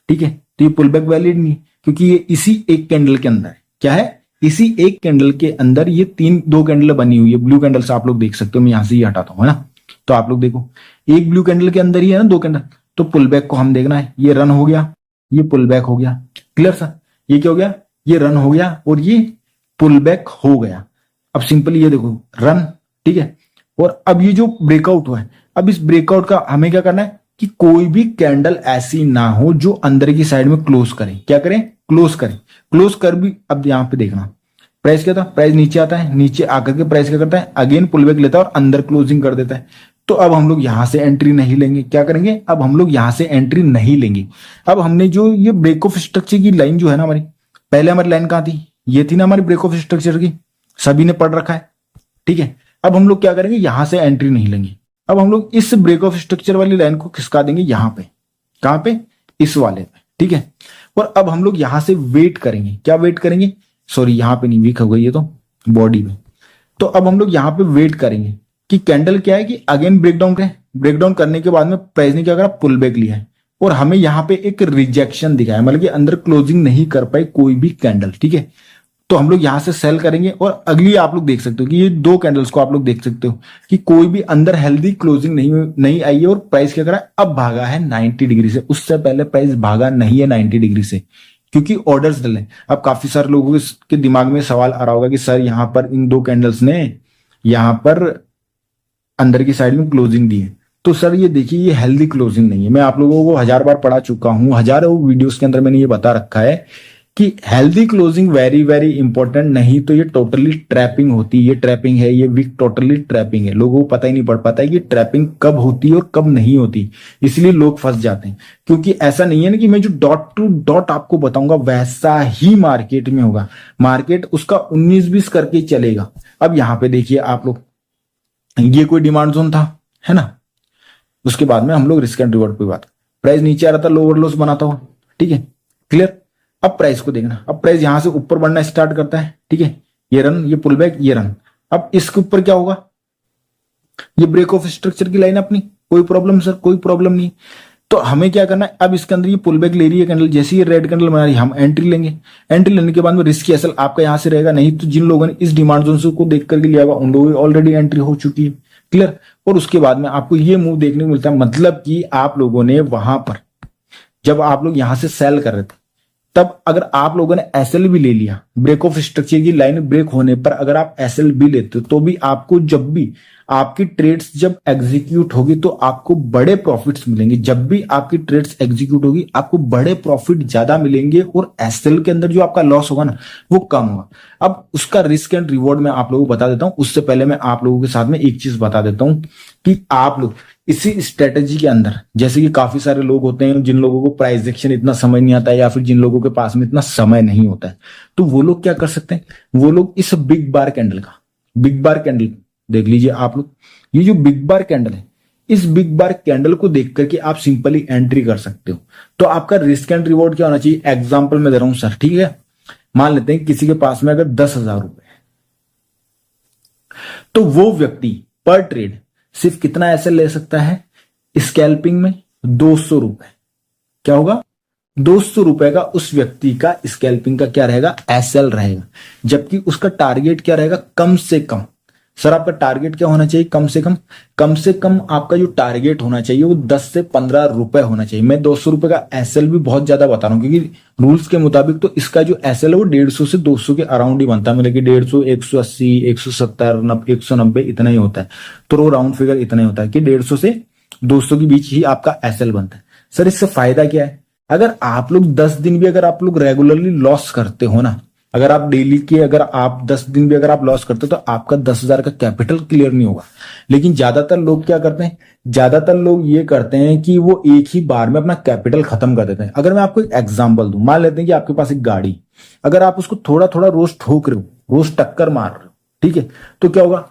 ठीक है, तो ये पुल बैक वैलिड नहीं, क्योंकि ये इसी एक कैंडल के अंदर है। क्या है, इसी एक कैंडल के अंदर ये 2 कैंडल बनी हुई है, ब्लू कैंडल से आप लोग देख सकते हो, मैं यहां से ये हटाता हूं, है ना। तो आप लोग देखो एक ब्लू कैंडल के अंदर ही है ना 2 कैंडल, तो पुल बैक को हम देखना है, ये रन हो गया, ये पुल बैक हो गया, क्लियर सर? ये क्या हो गया, ये रन हो गया और ये पुल बैक हो गया। अब सिंपली ये देखो रन, ठीक है। और अब ये जो ब्रेकआउट हुआ है, अब इस ब्रेकआउट का हमें क्या करना है कि कोई भी कैंडल ऐसी ना हो जो अंदर की साइड में क्लोज करे। क्या करें? क्लोज करें। क्लोज कर भी, अब यहां पे देखना प्राइस क्या था, प्राइस नीचे आता है, नीचे आकर के प्राइस क्या करता है, अगेन पुल बैक लेता है और अंदर क्लोजिंग कर देता है। तो अब हम लोग यहां से एंट्री नहीं लेंगे। क्या करेंगे? अब हम लोग यहां से एंट्री नहीं लेंगे। अब हमने जो ये ब्रेक ऑफ स्ट्रक्चर की लाइन जो है ना हमारी, पहले हमारी लाइन कहां थी, ये थी ना हमारी ब्रेक ऑफ स्ट्रक्चर की, सभी ने पढ़ रखा है, ठीक है। अब हम लोग क्या करेंगे, यहां से एंट्री नहीं लेंगे। अब हम लोग इस ब्रेक ऑफ स्ट्रक्चर वाली लाइन को खिसका देंगे यहां पे, कहां पे, इस वाले पे, ठीक है। और अब हम लोग यहां से वेट करेंगे। क्या वेट करेंगे, सॉरी यहां पे नहीं, वीक हो गई ये तो बॉडी में। तो अब हम लोग यहां पे वेट करेंगे कि कैंडल क्या है कि अगेन ब्रेकडाउन करें। ब्रेकडाउन करने के बाद में प्राइस ने क्या करा, पुल बैक लिया है और हमें यहां पे एक रिजेक्शन दिखाया, मतलब कि अंदर क्लोजिंग नहीं कर पाई कोई भी कैंडल, ठीक है। तो हम लोग यहां से सेल करेंगे और अगली आप लोग देख सकते हो कि ये दो कैंडल्स को आप लोग देख सकते हो कि कोई भी अंदर हेल्दी क्लोजिंग नहीं आई है और प्राइस क्या करा, अब भागा है 90 डिग्री से। उससे पहले प्राइस भागा नहीं है 90 डिग्री से, क्योंकि ऑर्डर्स डले। अब काफी सारे लोगों के दिमाग में सवाल आ रहा होगा कि सर यहाँ पर इन दो कैंडल्स ने यहां पर अंदर की साइड में क्लोजिंग दी है, तो सर ये देखिए ये हेल्दी क्लोजिंग नहीं है। मैं आप लोगों को 1000 बार पढ़ा चुका हूं, हजारों वीडियोस के अंदर मैंने ये बता रखा है कि healthy closing very very important, नहीं तो ये टोटली ट्रैपिंग होती है। ये ट्रैपिंग है, ये विक टोटली ट्रैपिंग है। लोगों को पता ही नहीं पड़ पाता है कि ट्रैपिंग कब होती है और कब नहीं होती, इसलिए लोग फंस जाते हैं। क्योंकि ऐसा नहीं है ना कि मैं जो डॉट टू डॉट आपको बताऊंगा वैसा ही मार्केट में होगा, मार्केट उसका 19-20 करके चलेगा। अब यहां पे देखिए आप लोग, ये कोई डिमांड जोन था, है ना। उसके बाद में हम लोग रिस्क एंड रिवॉर्ड पे बात, प्राइस नीचे आ रहा था, लोअर लॉस बनाता हुआ, ठीक है, क्लियर। अब प्राइस को देखना, अब प्राइस यहां से ऊपर बढ़ना स्टार्ट करता है, ठीक है, ये रन, ये पुल बैक, ये रन। अब इसके ऊपर क्या होगा, ये ब्रेक ऑफ स्ट्रक्चर की लाइन अपनी, कोई प्रॉब्लम सर, कोई प्रॉब्लम नहीं। तो हमें क्या करना है, अब इसके अंदर ये पुल बैक ले रही है कैंडल, जैसे ये रेड कैंडल बना रही है हम एंट्री लेंगे। एंट्री लेने के बाद में रिस्क एसएल आपका यहां से रहेगा, नहीं तो जिन लोगों ने इस डिमांड जोन को देख करके लिया होगा उन लोगों की ऑलरेडी एंट्री हो चुकी है, क्लियर। और उसके बाद में आपको ये मूव देखने को मिलता है, मतलब कि आप लोगों ने वहां पर जब आप लोग यहां से सेल कर रहे थे, तब अगर आप लोगों ने एसएल भी ले लिया, ब्रेक ऑफ स्ट्रक्चर की लाइन ब्रेक होने पर अगर आप एसएल भी लेते हो, तो भी आपको जब भी आपकी ट्रेड्स जब एग्जीक्यूट होगी तो आपको बड़े प्रॉफिट्स मिलेंगे। जब भी आपकी ट्रेड्स एग्जीक्यूट होगी आपको बड़े प्रॉफिट ज्यादा मिलेंगे और एसएल के अंदर जो आपका लॉस होगा ना वो कम होगा। अब उसका रिस्क एंड रिवॉर्ड मैं आप लोगों को बता देता हूं, उससे पहले मैं आप लोगों के साथ में एक चीज बता देता हूं कि आप लोग इसी स्ट्रेटेजी के अंदर, जैसे कि काफी सारे लोग होते हैं जिन लोगों को प्राइस एक्शन इतना समझ नहीं आता है या फिर जिन लोगों के पास में इतना समय नहीं होता है, तो वो लोग क्या कर सकते हैं, वो लोग इस बिग बार कैंडल का, बिग बार कैंडल देख लीजिए आप लोग, ये जो बिग बार कैंडल है, इस बिग बार कैंडल को देख करके आप सिंपली एंट्री कर सकते हो। तो आपका रिस्क एंड रिवॉर्ड क्या होना चाहिए, एग्जाम्पल में दे रहा हूं सर, ठीक है। मान लेते हैं किसी के पास में अगर 10,000 रुपए है, तो वो व्यक्ति पर ट्रेड सिर्फ कितना ऐसे ले सकता है, स्कैल्पिंग में 200 रुपए। क्या होगा, 200 रुपए का उस व्यक्ति का स्कैल्पिंग का क्या रहेगा, एसएल रहेगा। जबकि उसका टारगेट क्या रहेगा, कम से कम। सर आपका टारगेट क्या होना चाहिए, कम से कम आपका जो टारगेट होना चाहिए वो 10 से 15 रुपए होना चाहिए। मैं 200 रुपए का एसएल भी बहुत ज्यादा बता रहा हूं, क्योंकि रूल्स के मुताबिक तो इसका जो एसएल है वो 150 से 200 के अराउंड ही बनता है, मतलब कि 150, 180, 170, 190 इतना ही होता है। तो वो राउंड फिगर इतना ही होता है कि 150 से 200 के बीच ही आपका एसएल बनता है। सर इससे फायदा क्या है, अगर आप लोग 10 दिन भी अगर आप लोग रेगुलरली लॉस करते हो ना, अगर आप डेली के अगर आप 10 दिन भी अगर आप लॉस करते हो तो आपका 10,000 का कैपिटल क्लियर नहीं होगा। लेकिन ज्यादातर लोग क्या करते हैं, ज्यादातर लोग ये करते हैं कि वो एक ही बार में अपना कैपिटल खत्म कर देते हैं। अगर मैं आपको एक एग्जांपल दूं, मान लेते हैं कि आपके पास एक गाड़ी, अगर आप उसको थोड़ा थोड़ा रोज ठोक रहे हो, रोज टक्कर मार रहे हो, ठीक है, तो क्या होगा,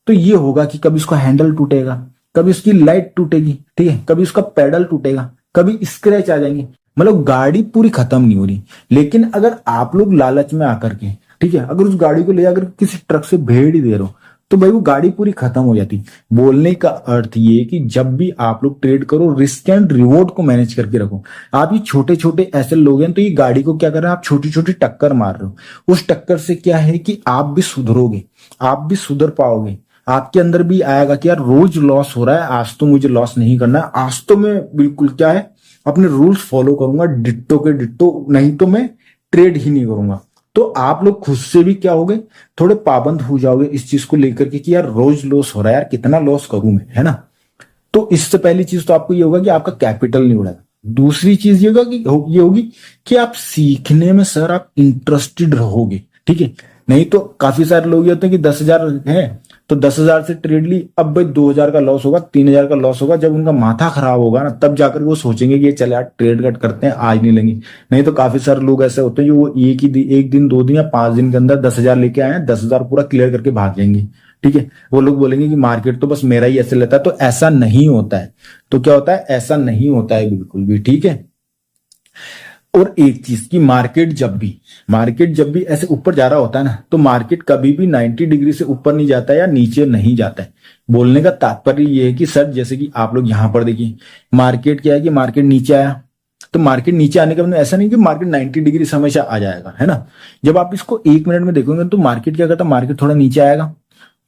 तो ये होगा कि कभी उसका हैंडल टूटेगा, कभी उसकी लाइट टूटेगी, ठीक है, कभी उसका पेडल टूटेगा, कभी स्क्रैच आ जाएंगे, मतलब गाड़ी पूरी खत्म नहीं हो रही। लेकिन अगर आप लोग लालच में आकर के, ठीक है, अगर उस गाड़ी को ले जाकर किसी ट्रक से भेड़ ही दे रहे हो तो भाई वो गाड़ी पूरी खत्म हो जाती। बोलने का अर्थ ये कि जब भी आप लोग ट्रेड करो रिस्क एंड रिवॉर्ड को मैनेज करके रखो। आप ये छोटे छोटे ऐसे लोग हैं तो ये गाड़ी को क्या कर रहे हैं, आप छोटी छोटी टक्कर मार रहे हो। उस टक्कर से क्या है कि आप भी सुधरोगे, आप भी सुधर पाओगे। आपके अंदर भी आएगा कि यार रोज लॉस हो रहा है, आज तो मुझे लॉस नहीं करना है, आज तो मैं बिल्कुल क्या है अपने रूल्स फॉलो करूंगा डिट्टो के डिट्टो, नहीं तो मैं ट्रेड ही नहीं करूंगा। तो आप लोग खुद से भी क्या होगे, थोड़े पाबंद हो जाओगे इस चीज को लेकर के कि यार रोज लॉस हो रहा है, यार कितना लॉस करूं मैं, है ना। तो इससे पहली चीज तो आपको ये होगा कि आपका कैपिटल नहीं उड़ेगा। दूसरी चीज ये होगी कि आप सीखने में सर आप इंटरेस्टेड रहोगे, ठीक है। नहीं तो काफी सारे लोग ये होते हैं कि 10,000 है तो 10,000 से ट्रेड ली, अब भाई 2,000 का लॉस होगा, 3,000 का लॉस होगा, जब उनका माथा खराब होगा ना तब जाकर वो सोचेंगे कि ये चल यार ट्रेड कट करते हैं, आज नहीं लेंगे। नहीं तो काफी सारे लोग ऐसे होते हैं जो वो एक दिन 2 दिन या 5 दिन के अंदर 10,000 लेके आए हैं, 10,000 पूरा क्लियर करके भाग जाएंगे, ठीक है। वो लोग बोलेंगे कि मार्केट तो बस मेरा ही ऐसे लेता है, तो ऐसा नहीं होता है। तो क्या होता है, ऐसा नहीं होता है बिल्कुल भी, ठीक है। और एक चीज की मार्केट जब भी ऐसे ऊपर जा रहा होता है ना, तो मार्केट कभी भी 90 डिग्री से ऊपर नहीं जाता है या नीचे नहीं जाता है। बोलने का तात्पर्य ये है कि सर जैसे कि आप लोग यहां पर देखिए, मार्केट क्या है कि मार्केट नीचे आया, तो मार्केट नीचे आने का मतलब ऐसा नहीं कि मार्केट 90 डिग्री से हमेशा आ जाएगा, है ना। जब आप इसको 1 मिनट में देखोगे तो मार्केट क्या करता है, मार्केट थोड़ा नीचे आएगा,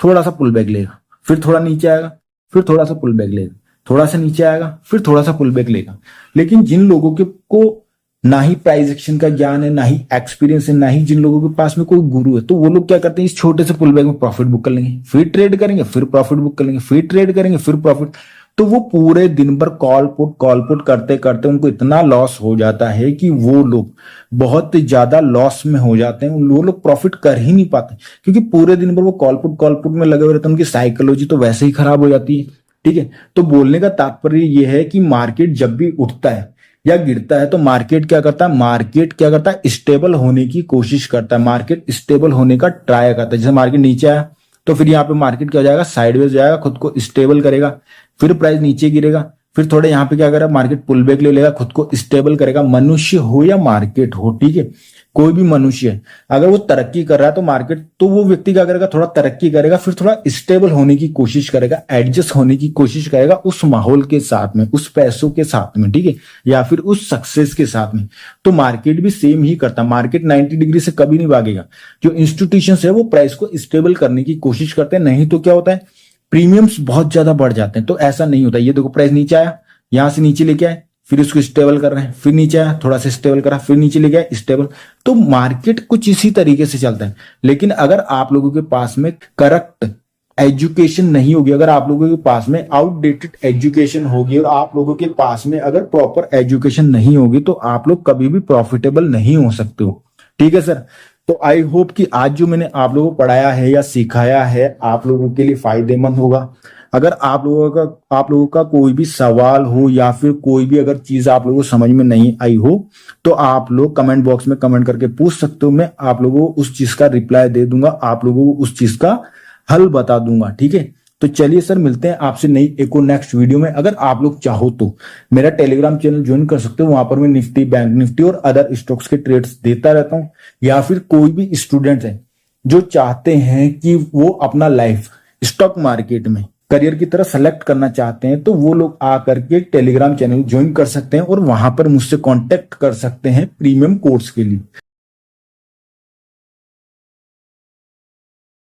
थोड़ा सा पुल बैक लेगा, फिर थोड़ा नीचे आएगा, फिर थोड़ा सा पुल बैक लेगा, थोड़ा सा नीचे आएगा, फिर थोड़ा सा पुल बैक लेगा। लेकिन जिन लोगों के को ना ही प्राइस एक्शन का ज्ञान है, ना ही एक्सपीरियंस है, ना ही जिन लोगों के पास में कोई गुरु है, तो वो लोग क्या करते हैं, इस छोटे से पुल बैक में प्रॉफिट बुक कर लेंगे, फिर ट्रेड करेंगे, फिर प्रॉफिट बुक कर लेंगे, फिर ट्रेड करेंगे, फिर प्रॉफिट। तो वो पूरे दिन भर कॉल पुट करते करते उनको इतना लॉस हो जाता है कि वो लोग बहुत ज्यादा लॉस में हो जाते हैं, वो लोग प्रॉफिट कर ही नहीं पाते, क्योंकि पूरे दिन भर वो कॉल पुट में लगे हुए रहते हैं, उनकी साइकोलॉजी तो वैसे ही खराब हो जाती है, ठीक है। तो बोलने का तात्पर्य ये है कि मार्केट जब भी उठता है या गिरता है तो मार्केट क्या करता है, स्टेबल होने की कोशिश करता है, मार्केट स्टेबल होने का ट्राई करता है। जैसे मार्केट नीचे आया तो फिर यहाँ पे मार्केट क्या हो जाएगा, साइडवेज जाएगा, खुद को स्टेबल करेगा, फिर प्राइस नीचे गिरेगा, फिर थोड़े यहाँ पे क्या करेगा, मार्केट पुल बैक ले लेगा, खुद को स्टेबल करेगा। मनुष्य हो या मार्केट हो, ठीक है, कोई भी मनुष्य है, अगर वो तरक्की कर रहा है तो मार्केट, तो वो व्यक्ति क्या करेगा, थोड़ा तरक्की करेगा, फिर थोड़ा स्टेबल होने की कोशिश करेगा, एडजस्ट होने की कोशिश करेगा उस माहौल के साथ में, उस पैसों के साथ में, ठीक है, या फिर उस सक्सेस के साथ में। तो मार्केट भी सेम ही करता है, मार्केट 90 डिग्री से कभी नहीं भागेगा। जो इंस्टीट्यूशन है वो प्राइस को स्टेबल करने की कोशिश करते हैं, नहीं तो क्या होता है, प्रीमियम्स बहुत ज्यादा बढ़ जाते हैं। तो ऐसा नहीं होता, ये देखो प्राइस नीचे आया, यहां से नीचे लेके आए, फिर इसको स्टेबल कर रहे हैं, फिर नीचे आया, थोड़ा सा स्टेबल करा, फिर नीचे ले गया, स्टेबल। तो मार्केट कुछ इसी तरीके से चलता है। लेकिन अगर आप लोगों के पास में करेक्ट एजुकेशन नहीं होगी, अगर आप लोगों के पास में आउटडेटेड एजुकेशन होगी और आप लोगों के पास में अगर प्रॉपर एजुकेशन नहीं होगी, तो आप लोग कभी भी प्रॉफिटेबल नहीं हो सकते हो, ठीक है सर। तो आई होप कि आज जो मैंने आप लोगों को पढ़ाया है या सिखाया है आप लोगों के लिए फायदेमंद होगा। अगर आप लोगों का कोई भी सवाल हो या फिर कोई भी अगर चीज आप लोगों को समझ में नहीं आई हो, तो आप लोग कमेंट बॉक्स में कमेंट करके पूछ सकते हो, मैं आप लोगों को उस चीज का रिप्लाई दे दूंगा, आप लोगों को उस चीज का हल बता दूंगा, ठीक है। तो चलिए सर, मिलते हैं आपसे नई एक और नेक्स्ट वीडियो में। अगर आप लोग चाहो तो मेरा टेलीग्राम चैनल ज्वाइन कर सकते हो, वहां पर मैं निफ्टी, बैंक निफ्टी और अदर स्टॉक्स के ट्रेड्स देता रहता हूं। या फिर कोई भी स्टूडेंट है जो चाहते हैं कि वो अपना लाइफ स्टॉक मार्केट में करियर की तरह सेलेक्ट करना चाहते हैं, तो वो लोग आकर के टेलीग्राम चैनल ज्वाइन कर सकते हैं और वहां पर मुझसे कांटेक्ट कर सकते हैं प्रीमियम कोर्स के लिए।